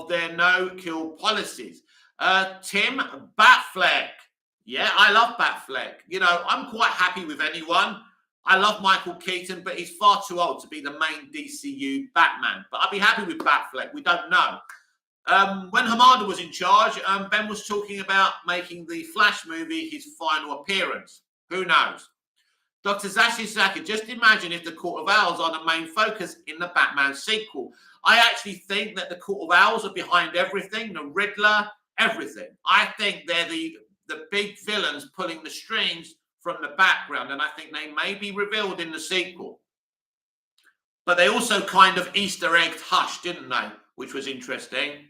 their no-kill policies. Tim Batfleck. Yeah, I love Batfleck. You know, I'm quite happy with anyone. I love Michael Keaton, but he's far too old to be the main DCU Batman. But I'd be happy with Batfleck. We don't know. When Hamada was in charge, Ben was talking about making the Flash movie his final appearance. Who knows? Dr. Zashi Zaka, just imagine if the Court of Owls are the main focus in the Batman sequel. I actually think that the Court of Owls are behind everything, the Riddler, everything. I think they're the big villains pulling the strings from the background, and I think they may be revealed in the sequel. But they also kind of Easter egged Hush, didn't they? Which was interesting.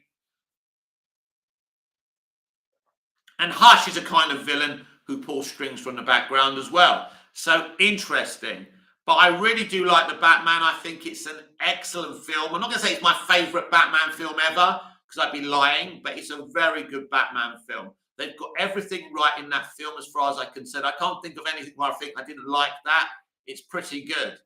And Hush is a kind of villain who pulls strings from the background as well. So interesting. But I really do like the Batman. I think it's an excellent film. I'm not going to say it's my favourite Batman film ever, because I'd be lying, but it's a very good Batman film. They've got everything right in that film as far as I'm concerned. I can't think of anything where I think I didn't like that. It's pretty good.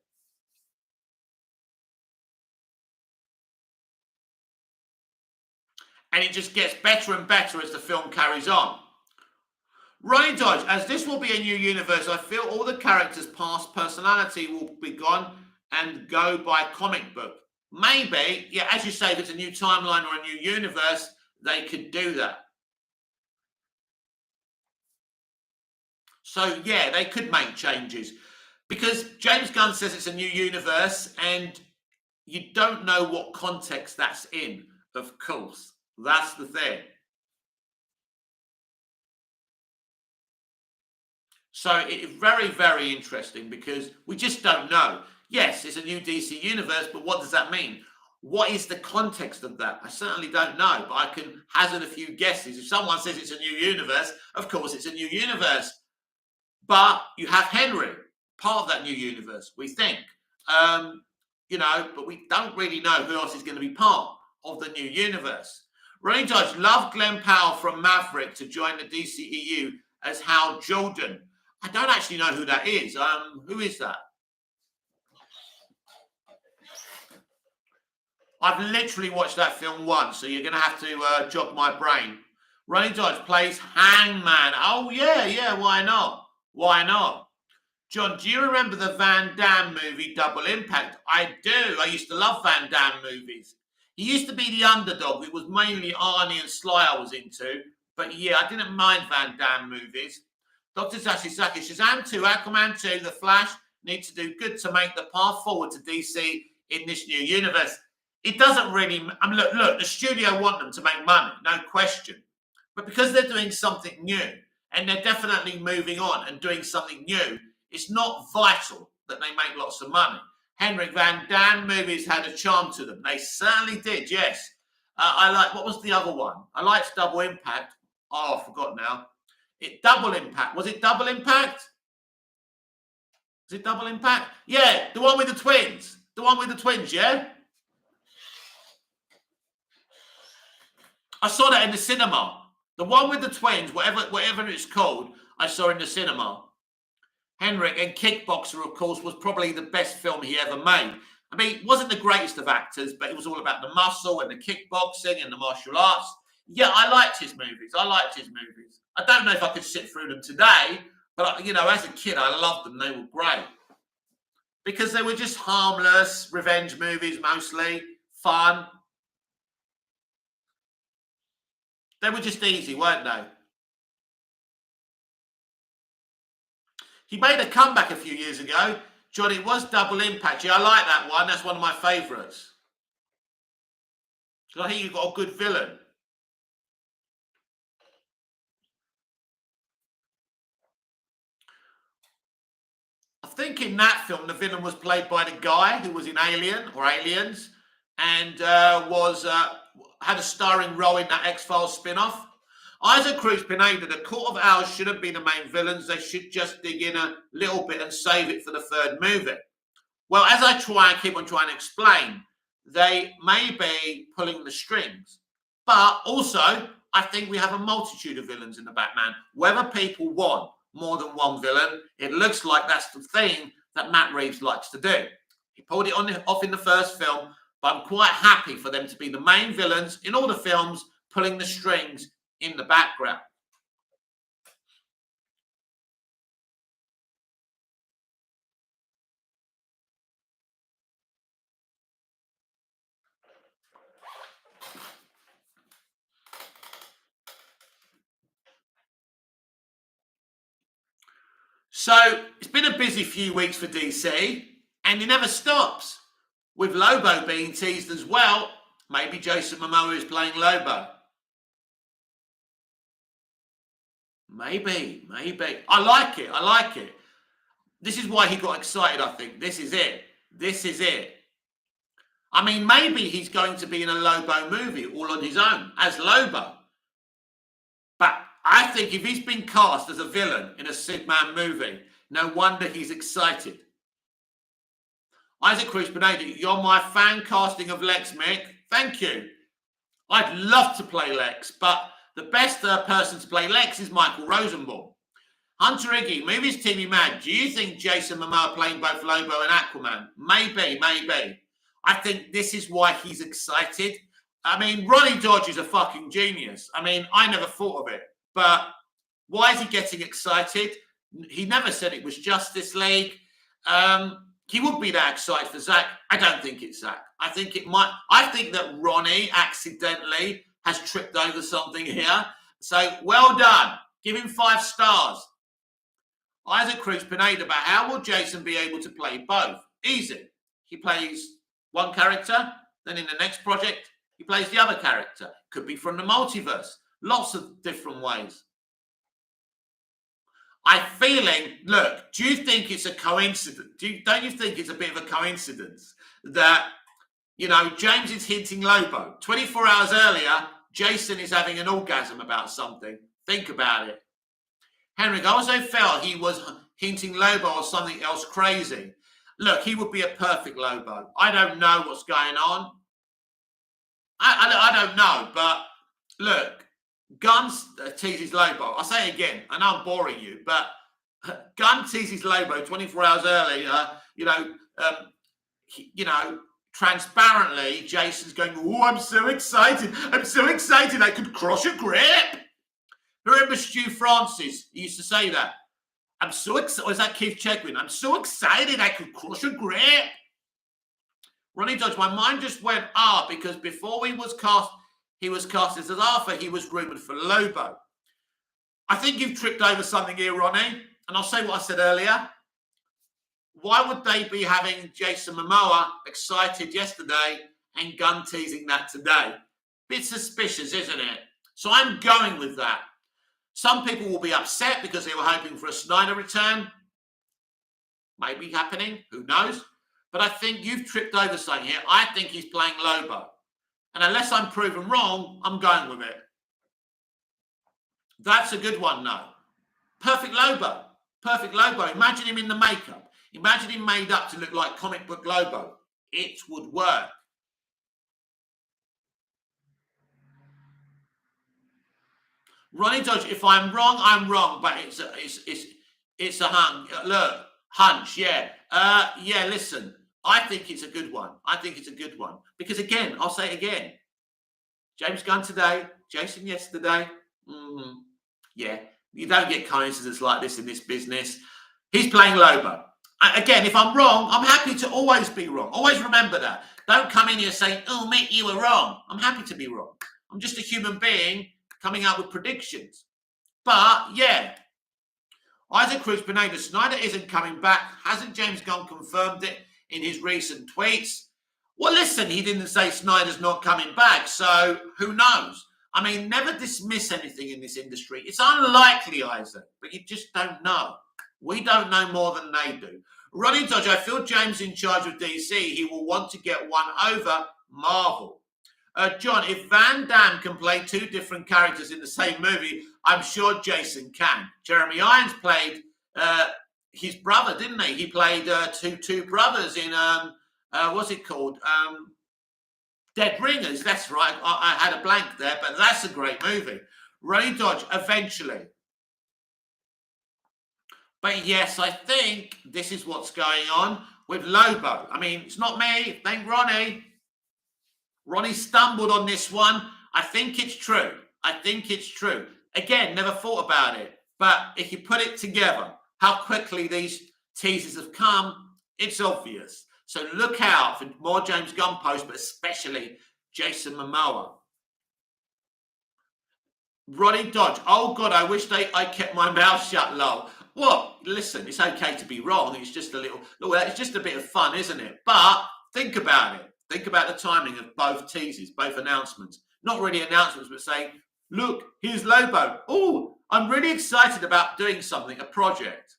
And it just gets better and better as the film carries on. Ronnie Dodge, as this will be a new universe, I feel all the characters' past personality will be gone and go by comic book. Maybe, yeah, as you say, if it's a new timeline or a new universe, they could do that. So, yeah, they could make changes. Because James Gunn says it's a new universe and you don't know what context that's in, of course. That's the thing. So it's very, very interesting because we just don't know. Yes, it's a new DC universe, but what does that mean? What is the context of that? I certainly don't know, but I can hazard a few guesses. If someone says it's a new universe, of course it's a new universe. But you have Henry, part of that new universe, we think. But we don't really know who else is going to be part of the new universe. Ronnie Dodge, love Glenn Powell from Maverick to join the DCEU as Hal Jordan. I don't actually know who that is. Who is that? I've literally watched that film once, so you're going to have to jog my brain. Ronnie Dodge plays Hangman. Oh, yeah, why not? Why not? John, do you remember the Van Damme movie Double Impact? I do. I used to love Van Damme movies. He used to be the underdog. It was mainly Arnie and Sly I was into. But yeah, I didn't mind Van Damme movies. Dr. Sashisaki, Shazam 2, Aquaman 2, The Flash need to do good to make the path forward to DC in this new universe. It doesn't really... look, the studio want them to make money, no question. But because they're doing something new, and they're definitely moving on and doing something new, it's not vital that they make lots of money. Henrik Van Damme movies had a charm to them. They certainly did, yes. I like, what was the other one? I liked Double Impact. Oh, I forgot now. Double Impact. Was it Double Impact? Was it Double Impact? Yeah, the one with the twins. The one with the twins, yeah? I saw that in the cinema. The one with the twins, whatever it's called, I saw in the cinema. Henrik, and Kickboxer, of course, was probably the best film he ever made. I mean, it wasn't the greatest of actors, but it was all about the muscle and the kickboxing and the martial arts. Yeah, I liked his movies. I don't know if I could sit through them today, but, you know, as a kid, I loved them. They were great. Because they were just harmless, revenge movies mostly, fun. They were just easy, weren't they? He made a comeback a few years ago. John, it was Double Impact. Yeah, I like that one. That's one of my favourites. So I think you've got a good villain. I think in that film, the villain was played by the guy who was in Alien or Aliens and had a starring role in that X-Files spin-off. Isaac Cruz Pineda, the Court of Owls shouldn't be the main villains. They should just dig in a little bit and save it for the third movie. Well, as I try and keep on trying to explain, they may be pulling the strings. But also, I think we have a multitude of villains in the Batman. Whether people want more than one villain, it looks like that's the thing that Matt Reeves likes to do. He pulled it off in the first film, but I'm quite happy for them to be the main villains in all the films, pulling the strings in the background. So it's been a busy few weeks for DC, and it never stops. With Lobo being teased as well, maybe Jason Momoa is playing Lobo. Maybe. I like it. This is why he got excited, I think. This is it. I mean, maybe he's going to be in a Lobo movie all on his own as Lobo. But I think if he's been cast as a villain in a Sidman movie, no wonder he's excited. Isaac Cruz Pineda, you're my fan casting of Lex, Mick. Thank you. I'd love to play Lex, but the best person to play Lex is Michael Rosenbaum. Hunter Iggy, movies TV mad. Do you think Jason Momoa playing both Lobo and Aquaman? Maybe. I think this is why he's excited. I mean, Ronnie Dodge is a fucking genius. I mean, I never thought of it. But why is he getting excited? He never said it was Justice League. He would be that excited for Zack. I don't think it's Zack. I think that Ronnie accidentally has tripped over something here. So well done. Give him 5 stars. Isaac Cruz Pineda, but how will Jason be able to play both? Easy. He plays one character, then in the next project, he plays the other character. Could be from the multiverse. Lots of different ways. I'm feeling, look, do you think it's a coincidence? Don't you think it's a bit of a coincidence that, you know, James is hinting Lobo. 24 hours earlier, Jason is having an orgasm about something. Think about it. Henrik, I also felt he was hinting Lobo or something else crazy. Look, he would be a perfect Lobo. I don't know what's going on. I don't know, but look, Gunn teases Lobo. I'll say it again. I know I'm boring you, but Gunn teases Lobo 24 hours earlier. Transparently, Jason's going, oh, I'm so excited. I could crush a grip. Remember Stu Francis? He used to say that. I'm so excited. Or is that Keith Chegwin? I'm so excited I could crush a grape. Ronnie Dodge, my mind just went because before he was cast as Arthur, he was rumoured for Lobo. I think you've tripped over something here, Ronnie, and I'll say what I said earlier. Why would they be having Jason Momoa excited yesterday and gun teasing that today? Bit suspicious, isn't it? So I'm going with that. Some people will be upset because they were hoping for a Snyder return. Maybe happening, who knows? But I think you've tripped over something here. I think he's playing Lobo. And unless I'm proven wrong, I'm going with it. That's a good one, no. Perfect Lobo. Perfect Lobo. Imagine him in the makeup. Imagine him made up to look like comic book Lobo. It would work. Ronnie Dodge, if I'm wrong, I'm wrong. But it's a hunch, yeah. Yeah, listen. I think it's a good one. I think it's a good one. Because again, I'll say it again. James Gunn today, Jason yesterday. Yeah, you don't get coincidences like this in this business. He's playing Lobo. Again, if I'm wrong, I'm happy to always be wrong. Always remember that. Don't come in here saying, oh, mate, you were wrong. I'm happy to be wrong. I'm just a human being coming out with predictions. But, yeah. Isaac Cruz Pineda, Snyder isn't coming back. Hasn't James Gunn confirmed it in his recent tweets? Well, listen, he didn't say Snyder's not coming back, so who knows? I mean, never dismiss anything in this industry. It's unlikely, Isaac, but you just don't know. We don't know more than they do. Ronnie Dodge, I feel James in charge of DC. He will want to get one over Marvel. John, if Van Damme can play two different characters in the same movie, I'm sure Jason can. Jeremy Irons played his brother, didn't he? He played two brothers in, what's it called? Dead Ringers. That's right. I had a blank there, but that's a great movie. Ronnie Dodge, eventually. But yes, I think this is what's going on with Lobo. I mean, it's not me. Thank Ronnie. Ronnie stumbled on this one. I think it's true. I think it's true. Again, never thought about it. But if you put it together, how quickly these teasers have come, it's obvious. So look out for more James Gunn posts, but especially Jason Momoa. Ronnie Dodge. Oh, God, I wish I kept my mouth shut, lol. Well, listen, it's okay to be wrong. It's just it's just a bit of fun, isn't it? But think about it. Think about the timing of both teases, both announcements. Not really announcements, but saying, look, here's Lobo. Oh, I'm really excited about doing something, a project.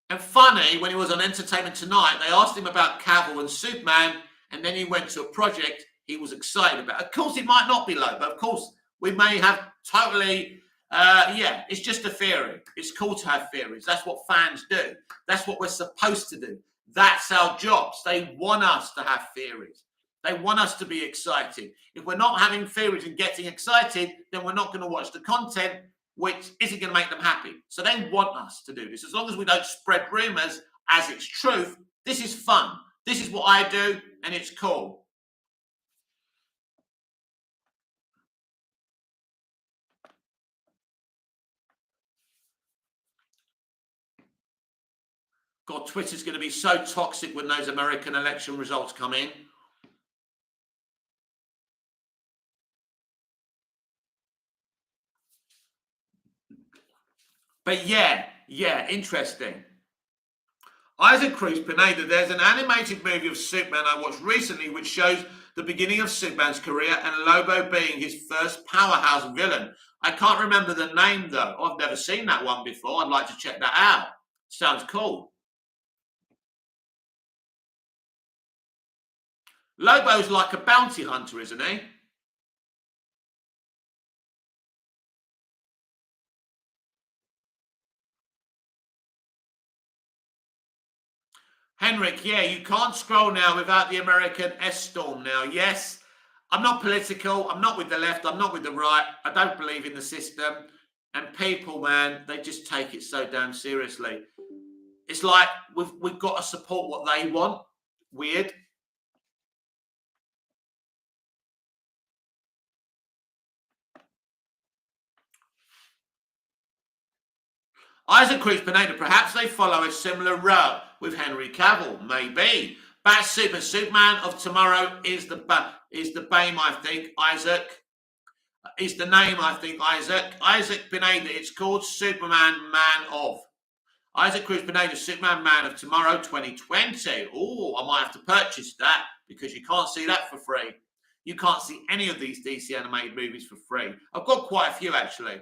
And funny, when he was on Entertainment Tonight, they asked him about Cavill and Superman, and then he went to a project he was excited about. Of course, it might not be Lobo. Of course, we may have totally... it's just a theory. It's cool to have theories. That's what fans do. That's what we're supposed to do. That's our jobs. They want us to have theories. They want us to be excited. If we're not having theories and getting excited, then we're not going to watch the content, which isn't going to make them happy. So they want us to do this. As long as we don't spread rumors as it's truth, this is fun. This is what I do, and it's cool. God, Twitter's going to be so toxic when those American election results come in. But yeah, interesting. Isaac Cruz Pineda, there's an animated movie of Superman I watched recently which shows the beginning of Superman's career and Lobo being his first powerhouse villain. I can't remember the name though. I've never seen that one before. I'd like to check that out. Sounds cool. Lobo's like a bounty hunter, isn't he? Henrik, yeah, you can't scroll now without the American S-Storm now. Yes, I'm not political. I'm not with the left. I'm not with the right. I don't believe in the system. And people, man, they just take it so damn seriously. It's like we've got to support what they want. Weird. Isaac Cruz Pineda, perhaps they follow a similar route with Henry Cavill, maybe. Bat Superman of Tomorrow is the BAME, I think. Isaac is the name, I think. Isaac Pineda. It's called Superman Man of. Isaac Cruz Pineda, Superman Man of Tomorrow 2020. Oh, I might have to purchase that because you can't see that for free. You can't see any of these DC animated movies for free. I've got quite a few, actually.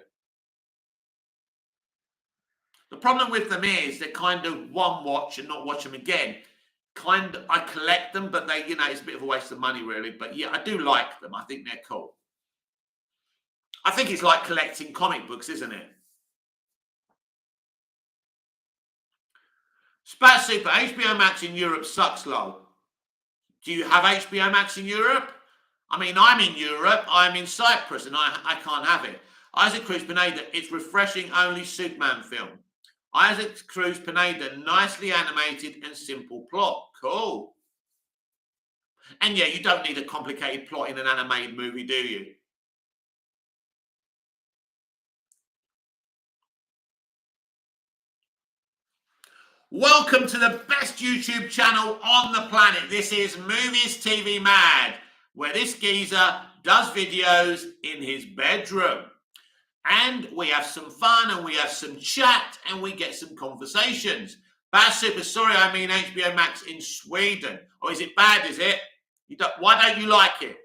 The problem with them is they're kind of one watch and not watch them again. I collect them, but they, it's a bit of a waste of money, really. But yeah, I do like them. I think they're cool. I think it's like collecting comic books, isn't it? Spat Super, HBO Max in Europe sucks, lol. Do you have HBO Max in Europe? I mean, I'm in Europe. I'm in Cyprus, and I can't have it. Isaac Cruz Pineda, it's refreshing only Superman film. Isaac Cruz Pineda, nicely animated and simple plot. Cool. And yeah, you don't need a complicated plot in an animated movie, do you? Welcome to the best YouTube channel on the planet. This is Movies TV Mad, where this geezer does videos in his bedroom. And we have some fun and we have some chat and we get some conversations. Bad Super, sorry, I mean HBO Max in Sweden. Or is it bad, is it? Why don't you like it?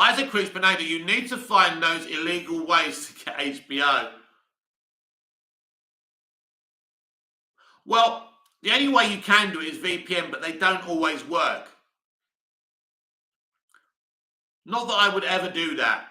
Isaac Cruz Pineda, you need to find those illegal ways to get HBO. Well, the only way you can do it is VPN, but they don't always work. Not that I would ever do that.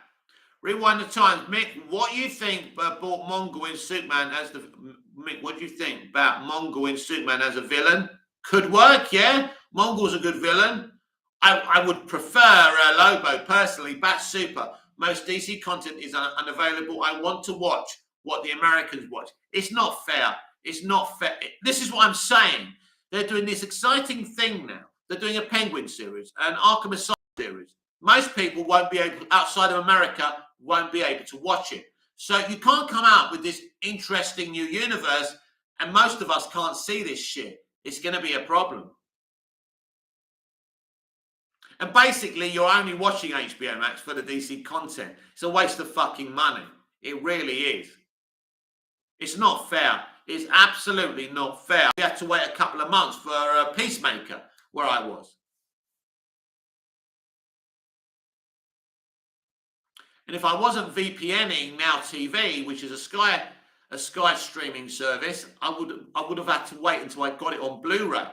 Rewind the times. Mick, what do you think about Mongol in Superman as the... Mick, what do you think about Mongol in Superman as a villain? Could work, yeah? Mongol's a good villain. I would prefer Lobo, personally. Bat Super. Most DC content is unavailable. I want to watch what the Americans watch. It's not fair. It's not fair. This is what I'm saying. They're doing this exciting thing now. They're doing a Penguin series, an Arkham Asylum series. Most people won't be able, outside of America, won't be able to watch it. So you can't come out with this interesting new universe, and most of us can't see this shit. It's going to be a problem. And basically, you're only watching HBO Max for the DC content. It's a waste of fucking money. It really is. It's not fair. It's absolutely not fair. We had to wait a couple of months for Peacemaker, where I was. And if I wasn't VPNing Now TV, which is a Sky streaming service, I would have had to wait until I got it on Blu-ray.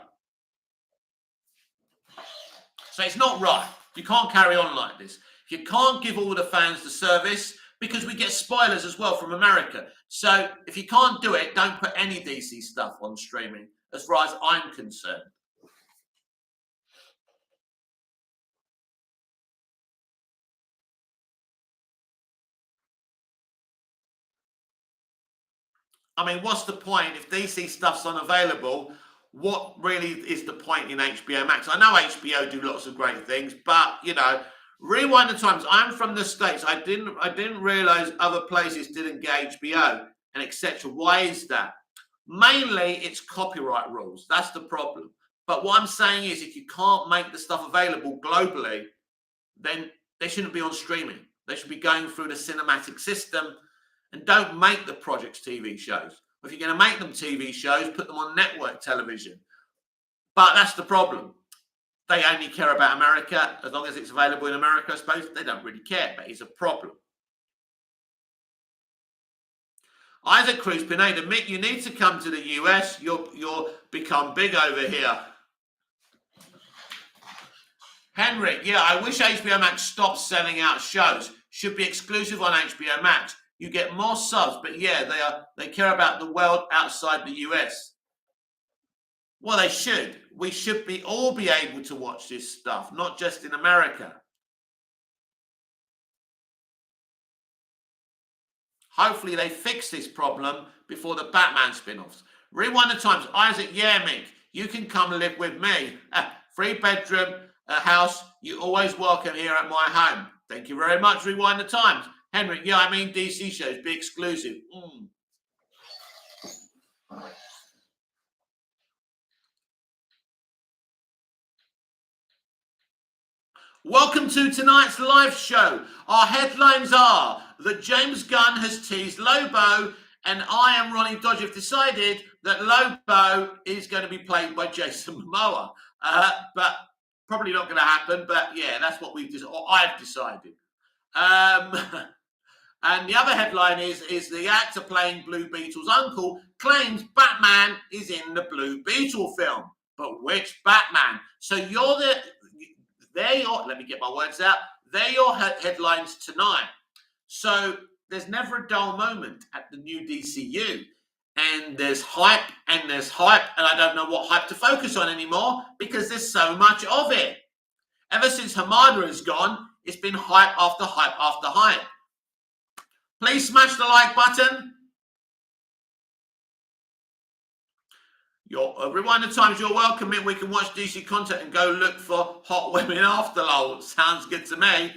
So it's not right. You can't carry on like this. You can't give all the fans the service because we get spoilers as well from America. So if you can't do it, don't put any DC stuff on streaming, as far as I'm concerned. I mean, what's the point if DC stuff's unavailable? What really is the point in HBO Max? I know HBO do lots of great things, but rewind the times. I'm from the States. I didn't realize other places didn't get HBO and etc. Why is that? Mainly it's copyright rules. That's the problem. But what I'm saying is, if you can't make the stuff available globally, then they shouldn't be on streaming. They should be going through the cinematic system, and don't make the projects TV shows. If you're going to make them TV shows, put them on network television. But that's the problem. They only care about America. As long as it's available in America, I suppose, they don't really care. But it's a problem. Isaac Cruz Pineda, Mick, you need to come to the US. You'll become big over here. Henry, yeah, I wish HBO Max stopped selling out shows. Should be exclusive on HBO Max. You get more subs, but yeah, they care about the world outside the US. Well, they should. We should all be able to watch this stuff, not just in America. Hopefully they fix this problem before the Batman spin-offs. Rewind the times. Isaac, yeah, Mick, you can come live with me. 3-bedroom house. You always welcome here at my home. Thank you very much. Rewind the times. Henry, yeah, I mean DC shows. Be exclusive. Welcome to tonight's live show. Our headlines are that James Gunn has teased Lobo, and I and Ronnie Dodge have decided that Lobo is going to be played by Jason Momoa. But probably not going to happen. But yeah, that's what I've decided. And the other headline is the actor playing Blue Beetle's uncle claims Batman is in the Blue Beetle film. But which Batman? So let me get my words out. They're your headlines tonight. So there's never a dull moment at the new DCU. And there's hype, and I don't know what hype to focus on anymore because there's so much of it. Ever since Hamada has gone, it's been hype after hype after hype. Please smash the like button. Rewind the times. You're welcome in. We can watch DC content and go look for hot women after lol. Sounds good to me.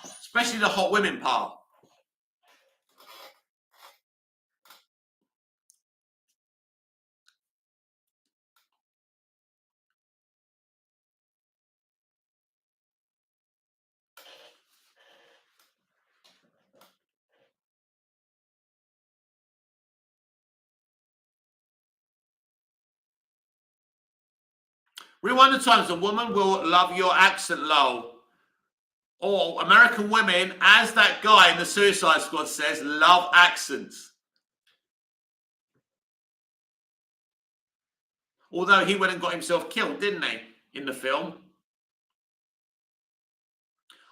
Especially the hot women part. Rewind the times. A woman will love your accent, lol. Or American women, as that guy in the Suicide Squad says, love accents. Although he went and got himself killed, didn't he, in the film?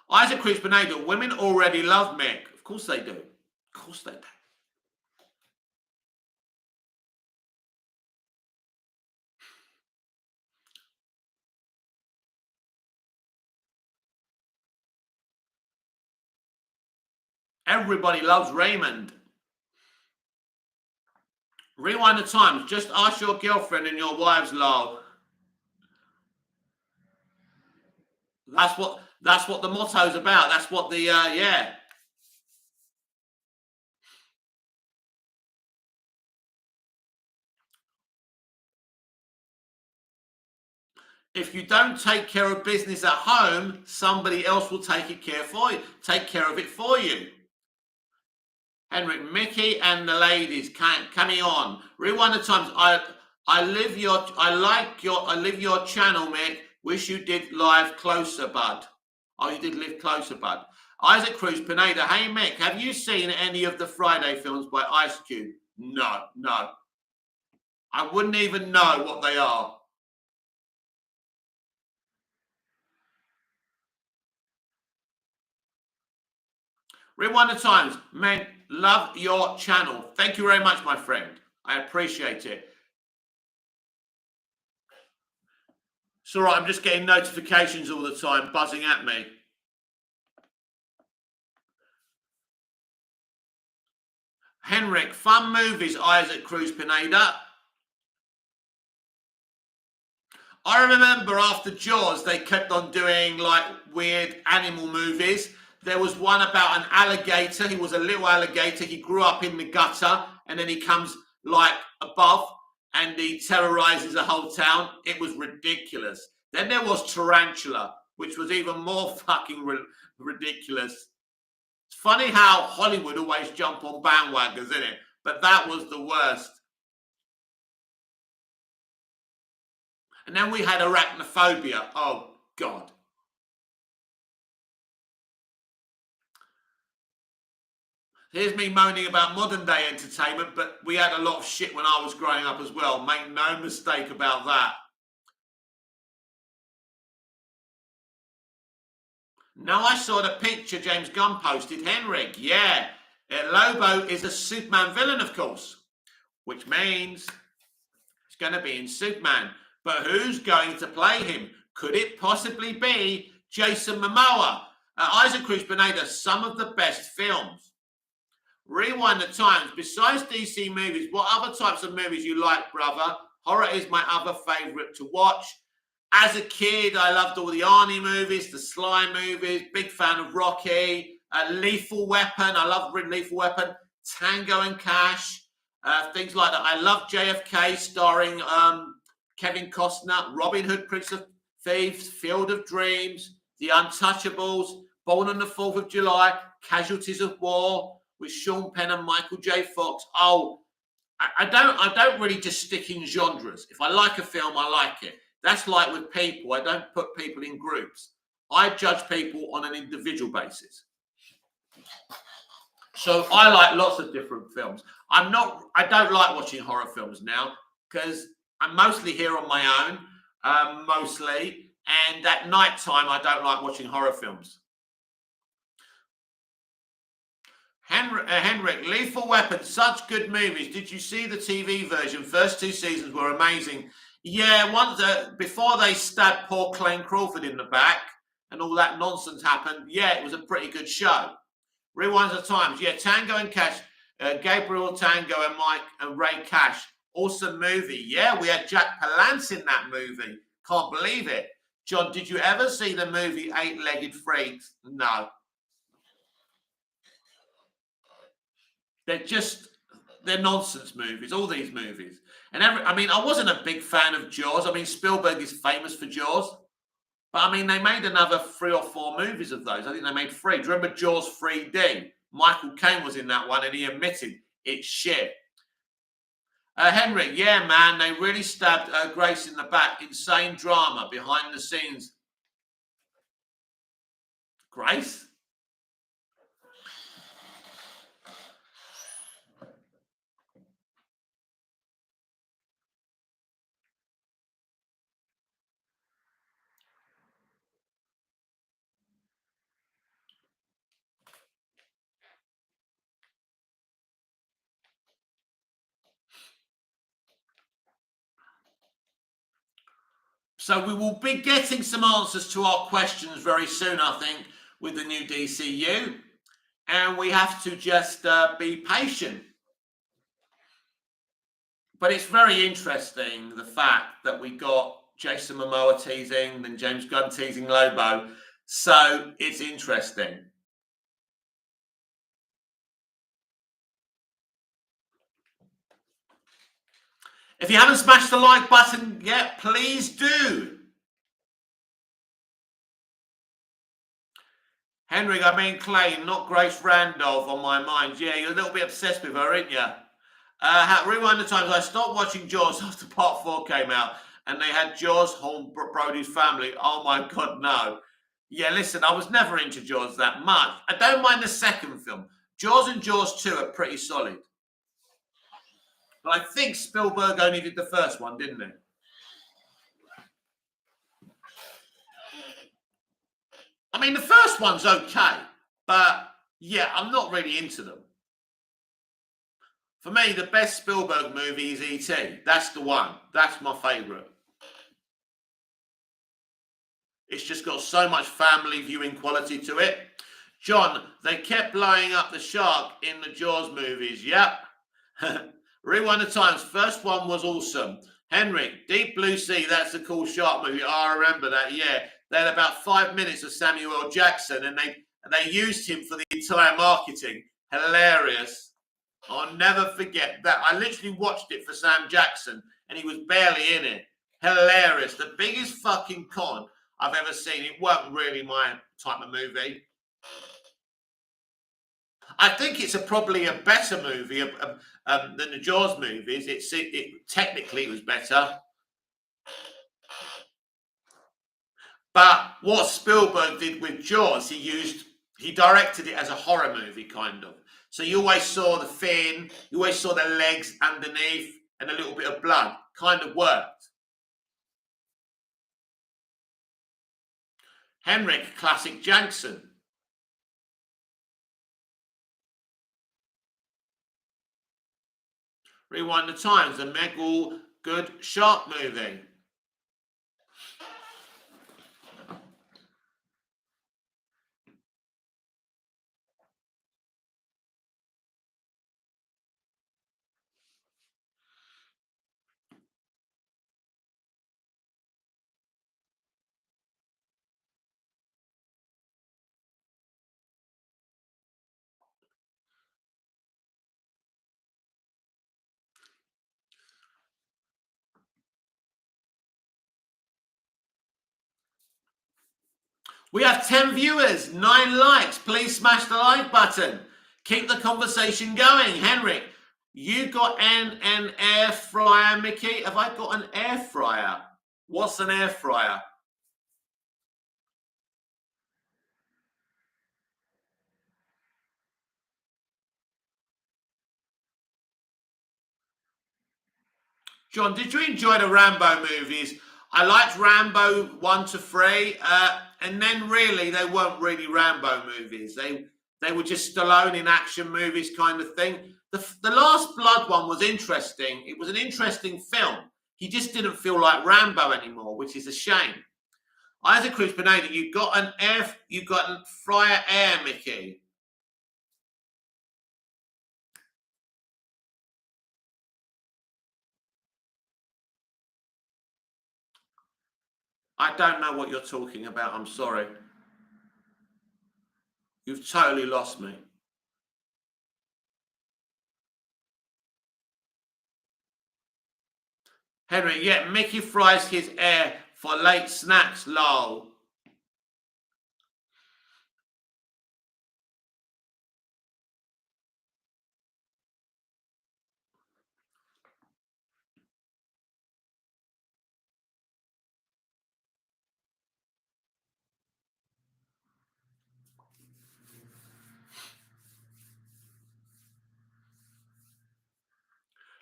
Isaac Cruz Benado, women already love Mick. Of course they do. Of course they do. Everybody loves Raymond. Rewind the times. Just ask your girlfriend and your wives, lol. That's what the motto's about. That's what the yeah. If you don't take care of business at home, somebody else will take care of it for you. Henry, Mickey and the ladies coming on. Rewind the times. I live your channel, Mick. Wish you did live closer, bud. Oh, you did live closer, bud. Isaac Cruz Pineda. Hey, Mick, have you seen any of the Friday films by Ice Cube? No. I wouldn't even know what they are. Rewind the times. Men, love your channel. Thank you very much, my friend. I appreciate it. It's all right. I'm just getting notifications all the time buzzing at me. Henrik, fun movies, Isaac Cruz Pineda. I remember after Jaws, they kept on doing like weird animal movies. There was one about an alligator. He was a little alligator. He grew up in the gutter and then he comes like above and he terrorizes the whole town. It was ridiculous. Then there was Tarantula, which was even more fucking ridiculous. It's funny how Hollywood always jump on bandwagons, isn't it? But that was the worst. And then we had Arachnophobia. Oh, God. Here's me moaning about modern day entertainment, but we had a lot of shit when I was growing up as well. Make no mistake about that. Now I saw the picture James Gunn posted, Henrik. Yeah, Lobo is a Superman villain, of course, which means it's going to be in Superman. But who's going to play him? Could it possibly be Jason Momoa? Isaac Cruz Pineda, some of the best films. Rewind the times. Besides DC movies, what other types of movies you like, brother? Horror is my other favourite to watch. As a kid, I loved all the Arnie movies, the Sly movies, big fan of Rocky, Lethal Weapon. I love Lethal Weapon, Tango and Cash, things like that. I love JFK starring Kevin Costner, Robin Hood, Prince of Thieves, Field of Dreams, The Untouchables, Born on the 4th of July, Casualties of War with Sean Penn and Michael J. Fox. Oh, I don't really just stick in genres. If I like a film, I like it. That's like with people. I don't put people in groups. I judge people on an individual basis. So I like lots of different films. I don't like watching horror films now because I'm mostly here on my own, mostly. And at night time, I don't like watching horror films. Henrik, Lethal Weapon, such good movies. Did you see the TV version? First 2 seasons were amazing. Yeah, once before they stabbed poor Clayne Crawford in the back and all that nonsense happened. Yeah, it was a pretty good show. Rewind the times. Yeah, Tango and Cash, Gabriel Tango and Mike and Ray Cash. Awesome movie. Yeah, we had Jack Palance in that movie. Can't believe it. John, did you ever see the movie Eight-Legged Freaks? No. They're nonsense movies, all these movies. And I wasn't a big fan of Jaws. I mean, Spielberg is famous for Jaws. But I mean, they made another 3 or 4 movies of those. I think they made 3. Do you remember Jaws 3D? Michael Caine was in that one and he admitted it's shit. Henrik, yeah, man, they really stabbed Grace in the back. Insane drama behind the scenes. Grace? So we will be getting some answers to our questions very soon, I think, with the new DCU. And we have to just be patient. But it's very interesting, the fact that we got Jason Momoa teasing, then James Gunn teasing Lobo. So it's interesting. If you haven't smashed the like button yet, please do. Henry, I mean Clayne, not Grace Randolph on my mind. Yeah, you're a little bit obsessed with her, aren't you? Rewind the times. I stopped watching Jaws after part 4 came out and they had Jaws Horn Brody's family. Oh my God, no. Yeah, listen, I was never into Jaws that much. I don't mind the second film. Jaws and Jaws 2 are pretty solid. But I think Spielberg only did the first one, didn't he? I mean, the first one's okay, but yeah, I'm not really into them. For me, the best Spielberg movie is E.T. That's the one. That's my favourite. It's just got so much family viewing quality to it. John, they kept blowing up the shark in the Jaws movies. Yep. Rewind the times. First one was awesome. Henry, Deep Blue Sea, that's a cool shark movie. Oh, I remember that, yeah. They had about 5 minutes of Samuel L. Jackson and they used him for the entire marketing. Hilarious. I'll never forget that. I literally watched it for Sam Jackson and he was barely in it. Hilarious. The biggest fucking con I've ever seen. It wasn't really my type of movie. I think it's probably a better movie than the Jaws movies. Technically it was better. But what Spielberg did with Jaws, he directed it as a horror movie, kind of. So you always saw the fin, you always saw the legs underneath, and a little bit of blood. Kind of worked. Henrik, classic Jackson. Rewind the times, a Megal good shark movie. We have 10 viewers, 9 likes. Please smash the like button. Keep the conversation going. Henrik, you got an air fryer, Mickey? Have I got an air fryer? What's an air fryer? John, did you enjoy the Rambo movies? I liked Rambo 1 to 3, and then really they weren't really Rambo movies. They were just Stallone in action movies kind of thing. The Last Blood one was interesting. It was an interesting film. He just didn't feel like Rambo anymore, which is a shame. Isaac Cruz Pineda, you got an fryer air, Mickey. I don't know what you're talking about. I'm sorry. You've totally lost me. Henry, yeah, Mickey fries his air for late snacks, lol.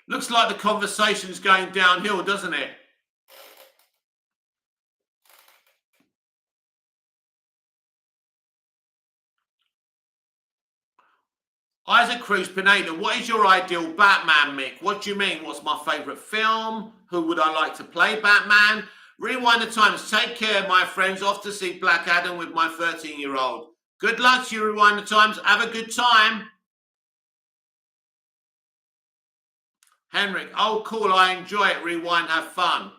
Looks like the conversation's going downhill, doesn't it? Isaac Cruz Pineda, what is your ideal Batman, Mick? What do you mean? What's my favourite film? Who would I like to play Batman? Rewind the times. Take care, my friends. Off to see Black Adam with my 13-year-old. Good luck to you, Rewind the times. Have a good time. Henrik, oh, cool. I enjoy it. Rewind, have fun.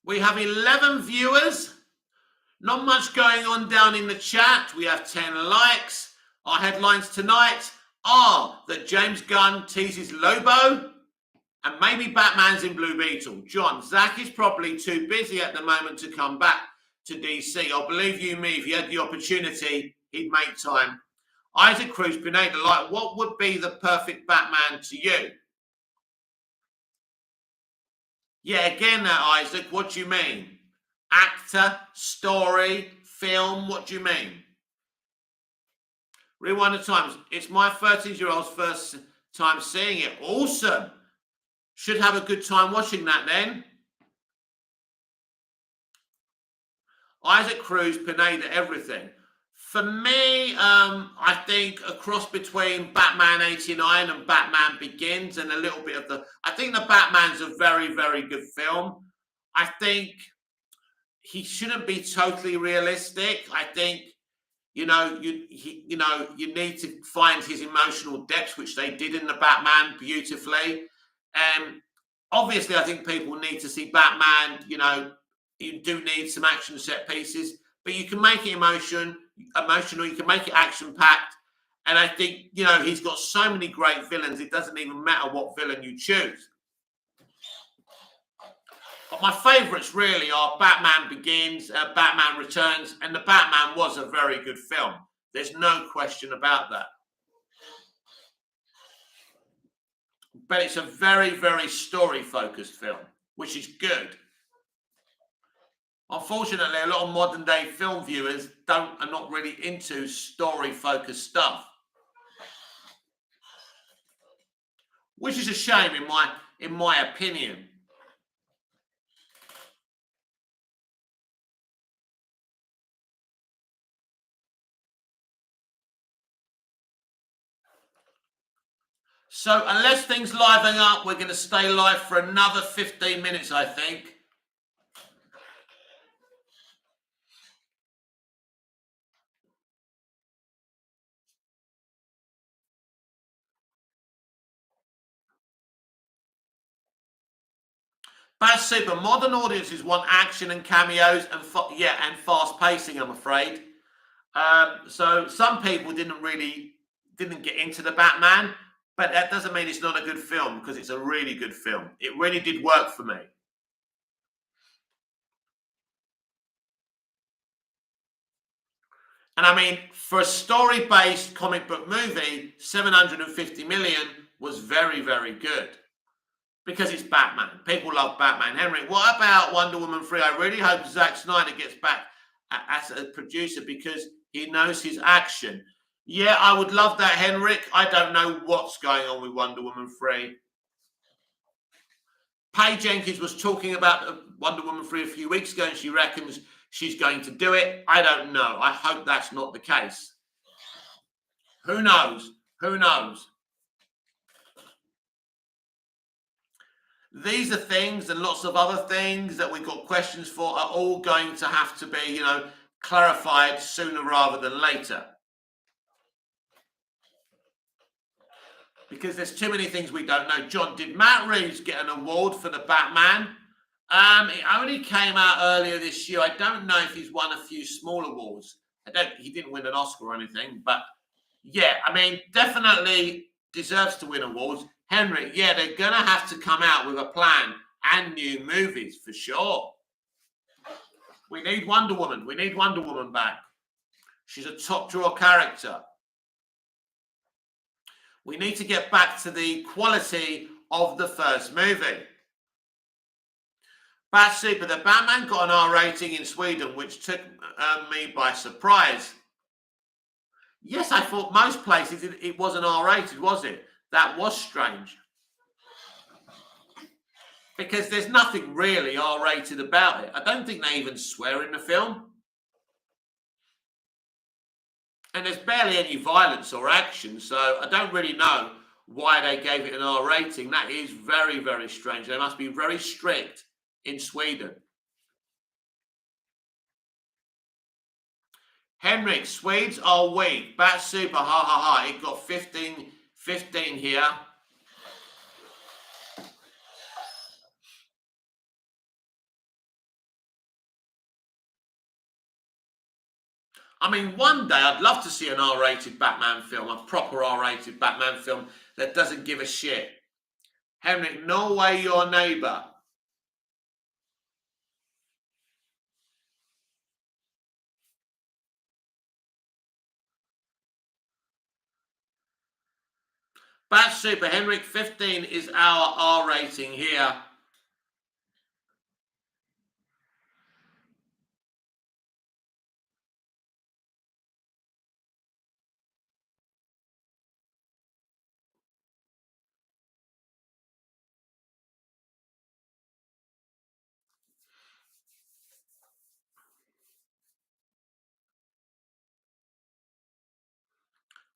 We have 11 viewers. Not much going on down in the chat. We have 10 likes. Our headlines tonight are that James Gunn teases Lobo and maybe Batman's in Blue Beetle. John, Zach is probably too busy at the moment to come back to DC. I'll believe you me, if he had the opportunity, he'd make time. Isaac Cruz Pineda, like, what would be the perfect Batman to you? Yeah, again, Isaac, what do you mean? Actor, story, film, what do you mean? Rewind the times. It's my 13-year-old's first time seeing it. Awesome. Should have a good time watching that then. Isaac Cruz, Pineda, everything. For me, I think a cross between Batman 89 and Batman Begins and a little bit of the... I think the Batman's a very, very good film. I think he shouldn't be totally realistic. I think, you need to find his emotional depth, which they did in the Batman beautifully. And obviously, I think people need to see Batman. You do need some action set pieces, but you can make it emotional. You can make it action packed. And I think, he's got so many great villains. It doesn't even matter what villain you choose. But my favourites really are Batman Begins, Batman Returns, and The Batman was a very good film. There's no question about that. But it's a very, very story-focused film, which is good. Unfortunately, a lot of modern-day film viewers are not really into story-focused stuff, which is a shame in my opinion. So unless things liven up, we're going to stay live for another 15 minutes, I think. Bad Super, modern audiences want action and cameos and fast pacing, I'm afraid. So some people didn't get into the Batman, but that doesn't mean it's not a good film, because it's a really good film. It really did work for me. And I mean, for a story-based comic book movie, 750 million was very, very good. Because it's Batman. People love Batman. Henry, what about Wonder Woman 3? I really hope Zack Snyder gets back as a producer, because he knows his action. Yeah, I would love that, Henrik. I don't know what's going on with Wonder Woman 3. Paige Jenkins was talking about Wonder Woman 3 a few weeks ago, and she reckons she's going to do it. I don't know. I hope that's not the case. Who knows? Who knows? These are things, and lots of other things that we've got questions for, are all going to have to be, clarified sooner rather than later. Because there's too many things we don't know. John, did Matt Reeves get an award for the Batman? It only came out earlier this year. I don't know if he's won a few small awards. He didn't win an Oscar or anything, but yeah, I mean, definitely deserves to win awards. Henry, yeah, they're going to have to come out with a plan and new movies for sure. We need Wonder Woman. We need Wonder Woman back. She's a top drawer character. We need to get back to the quality of the first movie. Bat Super, the Batman got an R rating in Sweden, which took me by surprise. Yes, I thought most places it wasn't R rated, was it? That was strange. Because there's nothing really R rated about it. I don't think they even swear in the film. And there's barely any violence or action, so I don't really know why they gave it an R rating. That is very, very strange. They must be very strict in Sweden. Henrik, Swedes are weak. Bat Super, ha ha ha. It got 15 here. I mean, one day I'd love to see an R-rated Batman film, a proper R-rated Batman film that doesn't give a shit. Henrik, no way your neighbor. Bat Super, Henrik, 15 is our R rating here.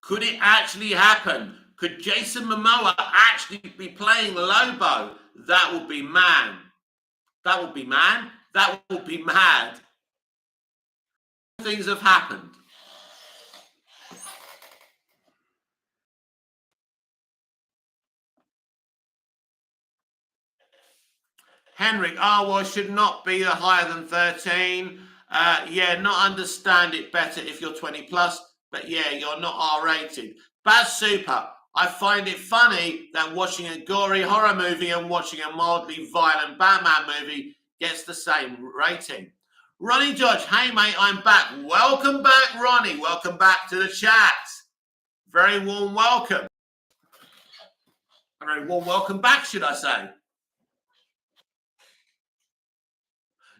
Could it actually happen? Could Jason Momoa actually be playing Lobo? That would be man. That would be man. That would be mad. Things have happened. Henrik, well, should not be higher than 13. Yeah, not understand it better if you're 20 plus, but yeah, you're not R-rated. Bad Super, I find it funny that watching a gory horror movie and watching a mildly violent Batman movie gets the same rating. Ronnie Dodge, hey mate, I'm back. Welcome back, Ronnie. Welcome back to the chat. Very warm welcome. A very warm welcome back, should I say.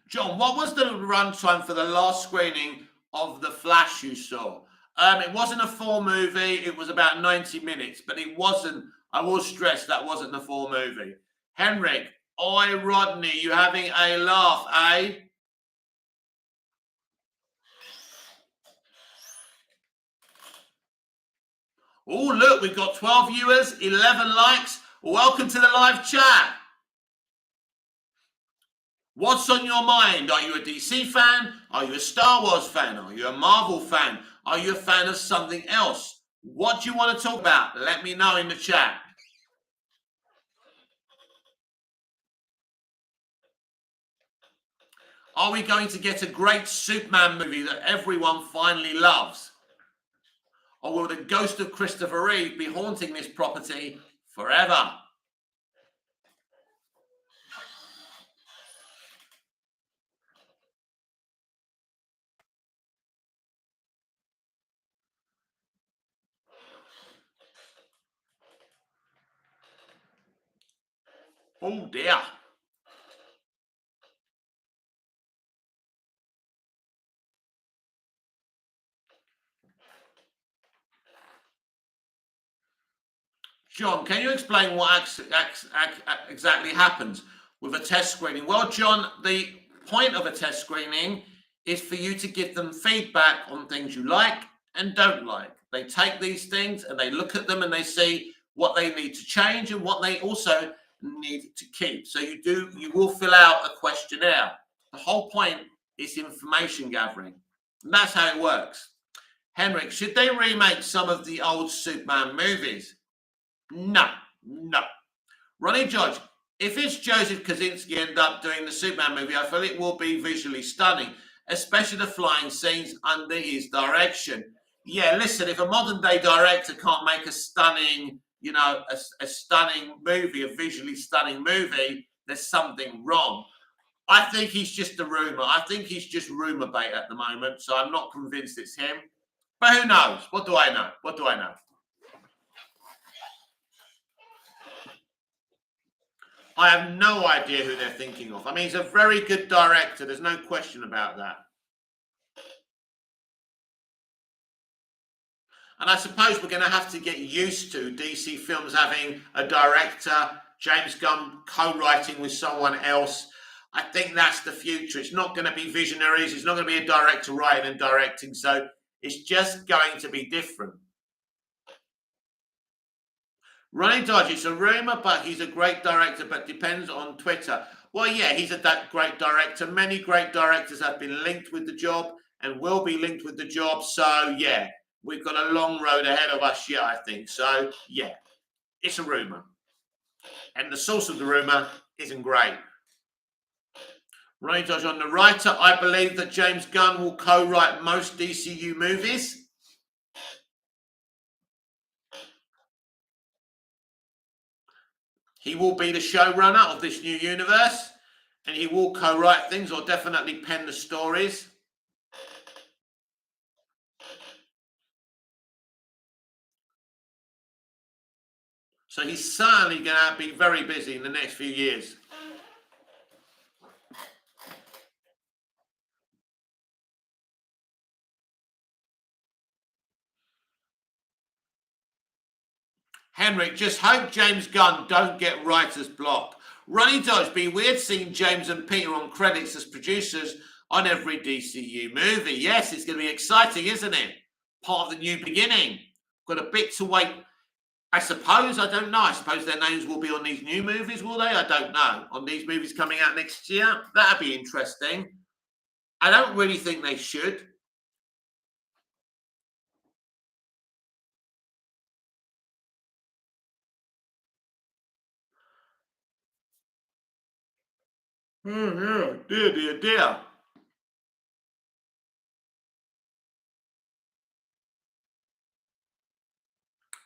John, what was the runtime for the last screening of The Flash you saw? It wasn't a full movie. It was about 90 minutes, but it wasn't. I will stress that wasn't the full movie. Henrik, oi, Rodney, you having a laugh, eh? Oh, look, we've got 12 viewers, 11 likes. Welcome to the live chat. What's on your mind? Are you a DC fan? Are you a Star Wars fan? Are you a Marvel fan? Are you a fan of something else? What do you want to talk about? Let me know in the chat. Are we going to get a great Superman movie that everyone finally loves? Or will the ghost of Christopher Reeve be haunting this property forever? Oh dear. John, can you explain what exactly happens with a test screening? Well, John, the point of a test screening is for you to give them feedback on things you like and don't like. They take these things and they look at them and they see what they need to change and what they also need to keep. So you will fill out a questionnaire. The whole point is information gathering. And that's how it works. Henrik, should they remake some of the old Superman movies? No. Ronnie George, if it's Joseph Kosinski end up doing the Superman movie, I feel it will be visually stunning, especially the flying scenes under his direction. Yeah, listen, if a modern day director can't make a stunning, a stunning movie, a visually stunning movie, there's something wrong. I think he's just a rumor. I think he's just rumor bait at the moment, so I'm not convinced it's him. But who knows? What do I know? I have no idea who they're thinking of. I mean, he's a very good director. There's no question about that. And I suppose we're going to have to get used to DC Films having a director, James Gunn, co-writing with someone else. I think that's the future. It's not going to be visionaries. It's not going to be a director writing and directing. So it's just going to be different. Ronnie Dodge, it's a rumor, but he's a great director, but depends on Twitter. Well, yeah, he's that great director. Many great directors have been linked with the job and will be linked with the job. So, yeah, we've got a long road ahead of us yet, I think. So, yeah, it's a rumor. And the source of the rumor isn't great. Ronnie Dodge on the writer, I believe that James Gunn will co-write most DCU movies. He will be the showrunner of this new universe, and he will co-write things or definitely pen the stories. So he's certainly going to be very busy in the next few years. Henrik, just hope James Gunn don't get writer's block. Ronnie Dodge, be weird seeing James and Peter on credits as producers on every DCU movie. Yes, it's going to be exciting, isn't it? Part of the new beginning. Got a bit to wait. I suppose, I don't know. I suppose their names will be on these new movies, will they? I don't know. On these movies coming out next year? That'd be interesting. I don't really think they should. Oh, yeah. Dear.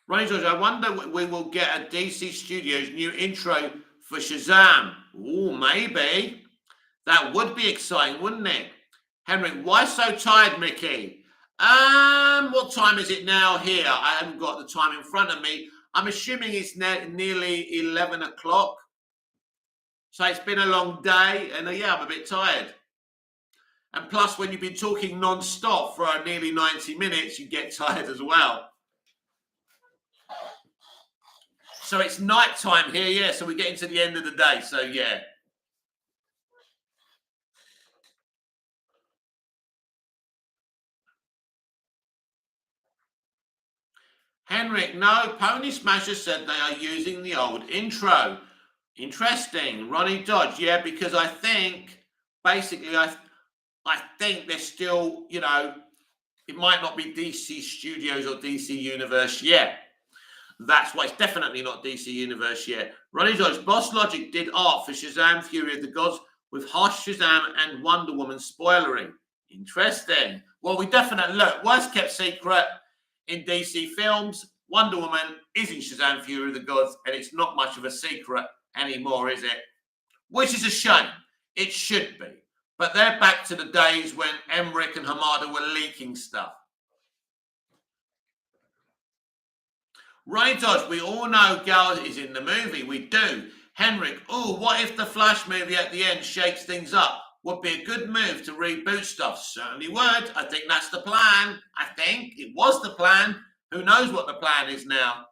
Ronnie George, I wonder we will get a DC Studios new intro for Shazam. Oh, maybe. That would be exciting, wouldn't it? Henrik, why so tired, Mickey? What time is it now here? I haven't got the time in front of me. I'm assuming it's nearly 11 o'clock. So it's been a long day, and yeah, I'm a bit tired. And plus, when you've been talking non-stop for nearly 90 minutes, you get tired as well. So it's night time here, yeah. So we're getting to the end of the day. So yeah. Henrik, no, Pony Smasher said they are using the old intro. Interesting. Ronnie Dodge, yeah, because I think basically I think they're still, it might not be DC Studios or DC Universe yet. That's why it's definitely not DC Universe yet. Ronnie Dodge, Boss Logic did art for Shazam Fury of the Gods. with harsh Shazam and Wonder Woman spoilering. Interesting. Well, we definitely look. Worst kept secret in DC films. Wonder Woman is in Shazam Fury of the Gods, and it's not much of a secret anymore, is it? Which is a shame. It should be. But they're back to the days when Emmerich and Hamada were leaking stuff. Ray Dodge, we all know Gal is in the movie. We do. Henrik, oh, what if the Flash movie at the end shakes things up? Would be a good move to reboot stuff. Certainly would. I think that's the plan. I think it was the plan. Who knows what the plan is now?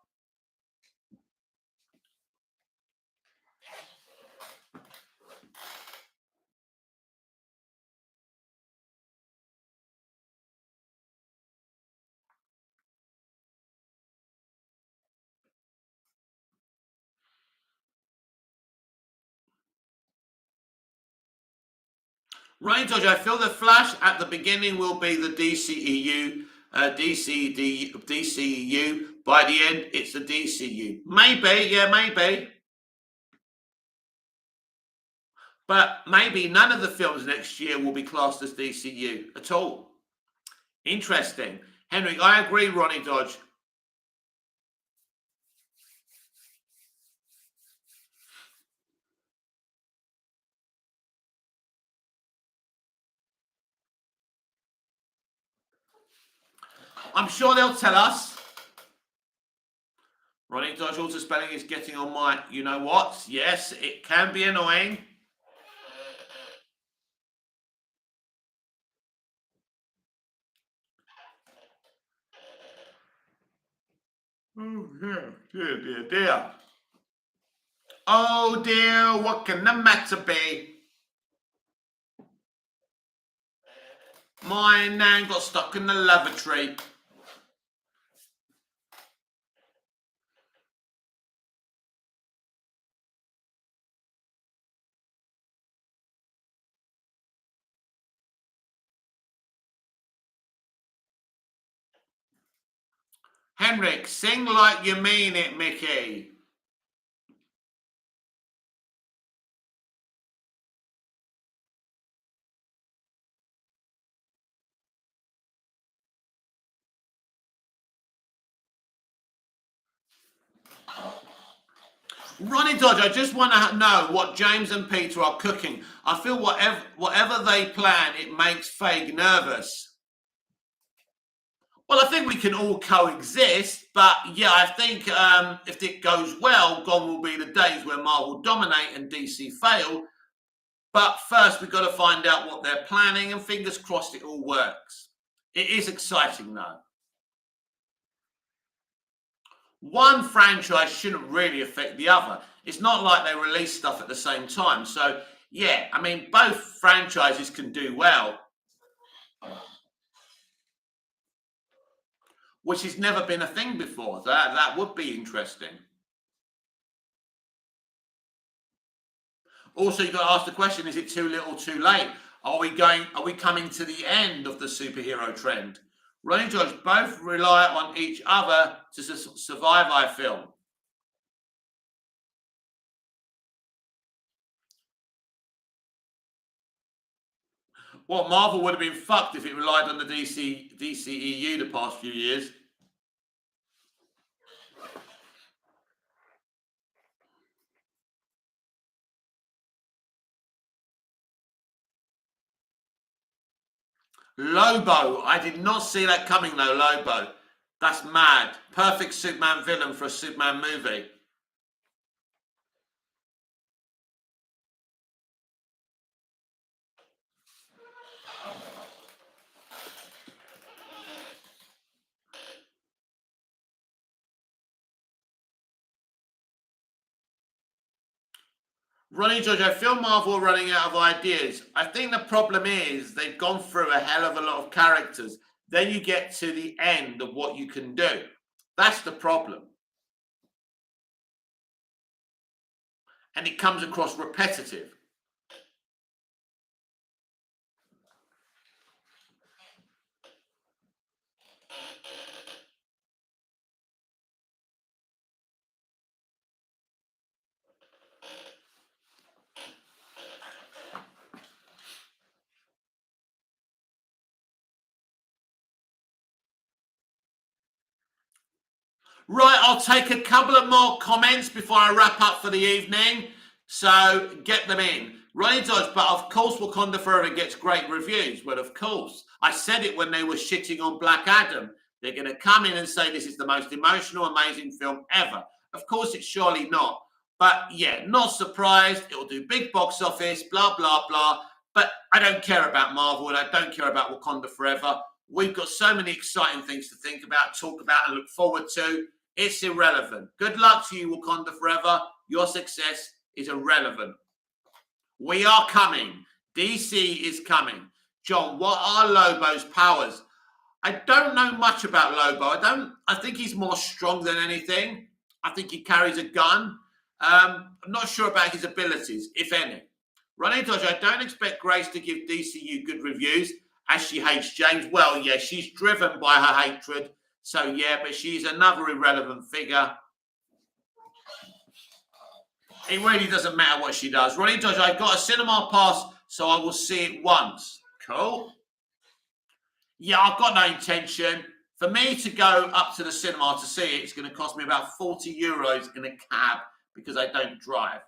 Ray Dodge, I feel the Flash at the beginning will be the DCEU, DCEU. By the end, it's the DCU. Maybe, yeah, maybe. But maybe none of the films next year will be classed as DCU at all. Interesting. Henry, I agree, Ronnie Dodge. I'm sure they'll tell us. Ronnie Dodge also spelling is getting on my, you know what? Yes, it can be annoying. Oh, dear. Oh, dear, what can the matter be? My nan got stuck in the lavatory. Henrik, sing like you mean it, Mickey. Ronnie Dodge, I just want to know what James and Peter are cooking. I feel whatever they plan, it makes Feig nervous. Well, I think we can all coexist, but yeah, I think if it goes well, gone will be the days where Marvel dominate and DC fail. But first, we've got to find out what they're planning, and fingers crossed it all works. It is exciting, though. One franchise shouldn't really affect the other. It's not like they release stuff at the same time. So, yeah, I mean, both franchises can do well, which has never been a thing before. That would be interesting. Also, you've got to ask the question: is it too little, too late? Are we coming to the end of the superhero trend? Ronnie George both rely on each other to survive, I feel. Well, Marvel would have been fucked if it relied on the DCEU the past few years. Lobo. I did not see that coming though, Lobo. That's mad. Perfect Superman villain for a Superman movie. Ronnie George, I feel Marvel are running out of ideas. I think the problem is they've gone through a hell of a lot of characters. Then you get to the end of what you can do. That's the problem. And it comes across repetitive. Right, I'll take a couple of more comments before I wrap up for the evening. So get them in. Ronnie Dodge, but of course Wakanda Forever gets great reviews. Well, of course. I said it when they were shitting on Black Adam. They're going to come in and say this is the most emotional, amazing film ever. Of course, it's surely not. But yeah, not surprised. It will do big box office, blah, blah, blah. But I don't care about Marvel and I don't care about Wakanda Forever. We've got so many exciting things to think about, talk about, and look forward to. It's irrelevant. Good luck to you, Wakanda Forever. Your success is irrelevant. We are coming. DC is coming. John, what are Lobo's powers? I don't know much about Lobo. I think he's more strong than anything. I think he carries a gun. I'm not sure about his abilities, if any. Ronnie Dodge, I don't expect Grace to give DCU good reviews as she hates James. Well, yeah, she's driven by her hatred. So, yeah, but she's another irrelevant figure. It really doesn't matter what she does. Ronnie Dodge, I've got a cinema pass, so I will see it once. Cool. Yeah, I've got no intention. For me to go up to the cinema to see it, it's going to cost me about 40 euros in a cab because I don't drive.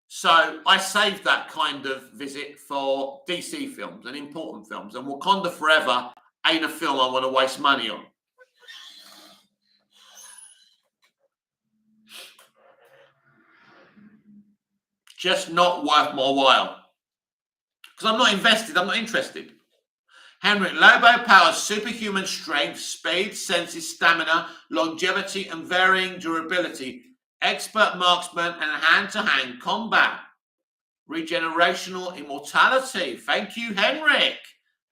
So I saved that kind of visit for DC films and important films. And Wakanda Forever ain't a film I want to waste money on. Just not worth my while. Because I'm not invested, I'm not interested. Henrik, Lobo powers superhuman strength, speed, senses, stamina, longevity, and varying durability. Expert marksman and hand-to-hand combat. Regenerational immortality. Thank you, Henrik.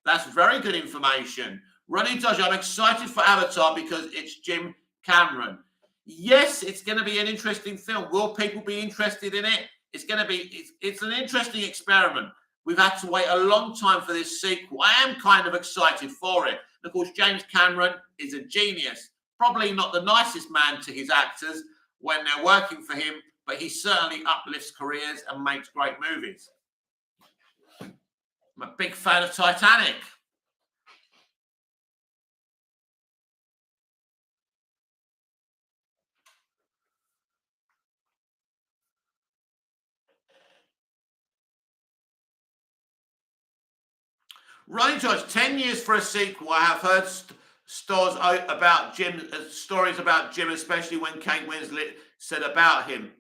That's very good information. Ronnie Dodge, I'm excited for Avatar because it's Jim Cameron. Yes, it's going to be an interesting film. Will people be interested in it? It's going to be, it's an interesting experiment. We've had to wait a long time for this sequel. I am kind of excited for it. And of course, James Cameron is a genius. Probably not the nicest man to his actors when they're working for him, but he certainly uplifts careers and makes great movies. I'm a big fan of Titanic. Ronnie George, 10 years for a sequel. I have heard stories about Jim, especially when Kate Winslet said about him.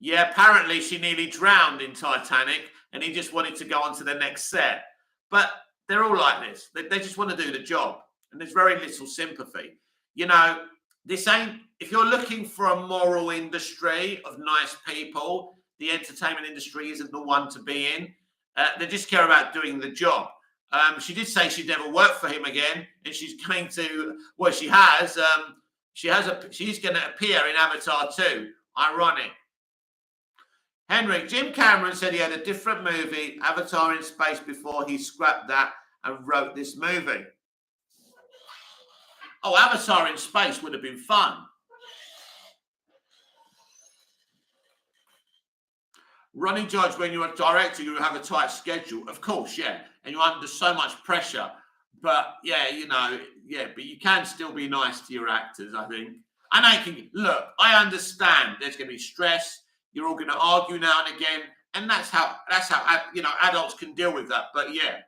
Yeah, apparently she nearly drowned in Titanic and he just wanted to go on to the next set. But they're all like this. They just want to do the job. And there's very little sympathy. You know, this ain't, if you're looking for a moral industry of nice people, the entertainment industry isn't the one to be in. They just care about doing the job. She did say she'd never work for him again, and she's going to. Well, she has. She's going to appear in Avatar 2. Ironic. Henrik, Jim Cameron said he had a different movie, Avatar in Space, before he scrapped that and wrote this movie. Oh, Avatar in Space would have been fun. Ronnie George, when you're a director, you have a tight schedule. Of course, yeah. And you're under so much pressure. But, yeah, you know, yeah, but you can still be nice to your actors, I think. And I can, look, I understand there's going to be stress. You're all going to argue now and again. And that's how, you know, adults can deal with that. But, yeah.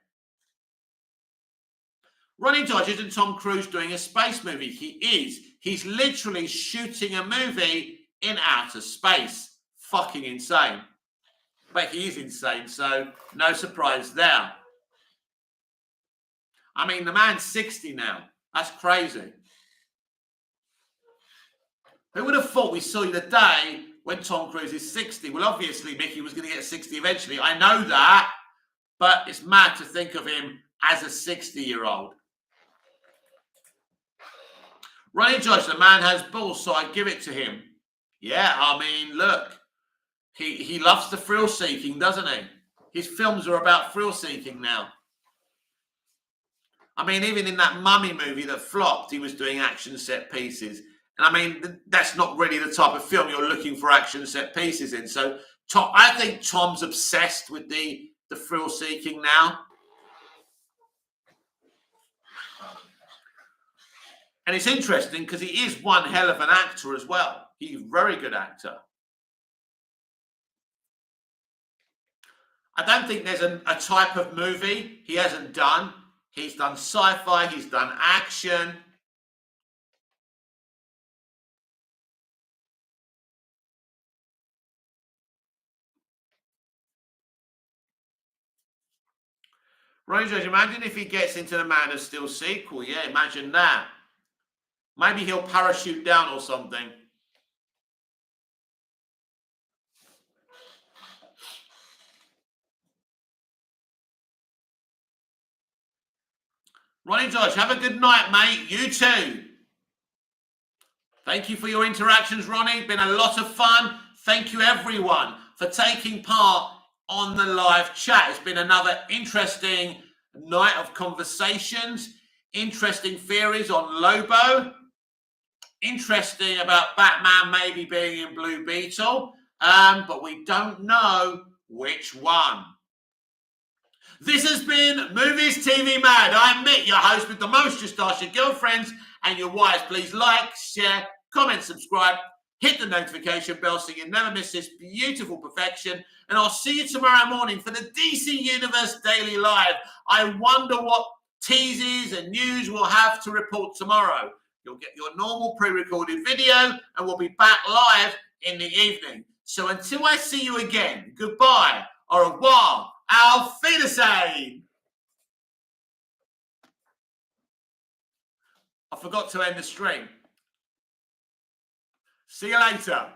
Ronnie George, isn't Tom Cruise doing a space movie? He is. He's literally shooting a movie in outer space. Fucking insane. But he is insane, so no surprise there. I mean, the man's 60 now. That's crazy. Who would have thought we saw the day when Tom Cruise is 60? Well, obviously, Mickey was going to get 60 eventually. I know that, but it's mad to think of him as a 60-year-old. Ronnie George, the man has balls, so I give it to him. Yeah, I mean, look. He loves the thrill-seeking, doesn't he? His films are about thrill-seeking now. I mean, even in that Mummy movie that flopped, he was doing action set pieces. And I mean, that's not really the type of film you're looking for action set pieces in. So I think Tom's obsessed with the thrill-seeking now. And it's interesting because he is one hell of an actor as well. He's a very good actor. I don't think there's a type of movie he hasn't done. He's done sci-fi, he's done action. Ronnie George, imagine if he gets into the Man of Steel sequel. Yeah, imagine that. Maybe he'll parachute down or something. Ronnie George, have a good night, mate. You too. Thank you for your interactions, Ronnie. Been a lot of fun. Thank you, everyone, for taking part on the live chat. It's been another interesting night of conversations, interesting theories on Lobo, interesting about Batman maybe being in Blue Beetle, but we don't know which one. This has been Movies TV Mad. I'm Mick, your host with the most. Just ask your girlfriends and your wives. Please like, share, comment, subscribe, hit the notification bell so you never miss this beautiful perfection. And I'll see you tomorrow morning for the DC Universe Daily Live. I wonder what teases and news we'll have to report tomorrow. You'll get your normal pre-recorded video and we'll be back live in the evening. So until I see you again, goodbye, au revoir, auf Wiedersehen. I forgot to end the stream. See you later.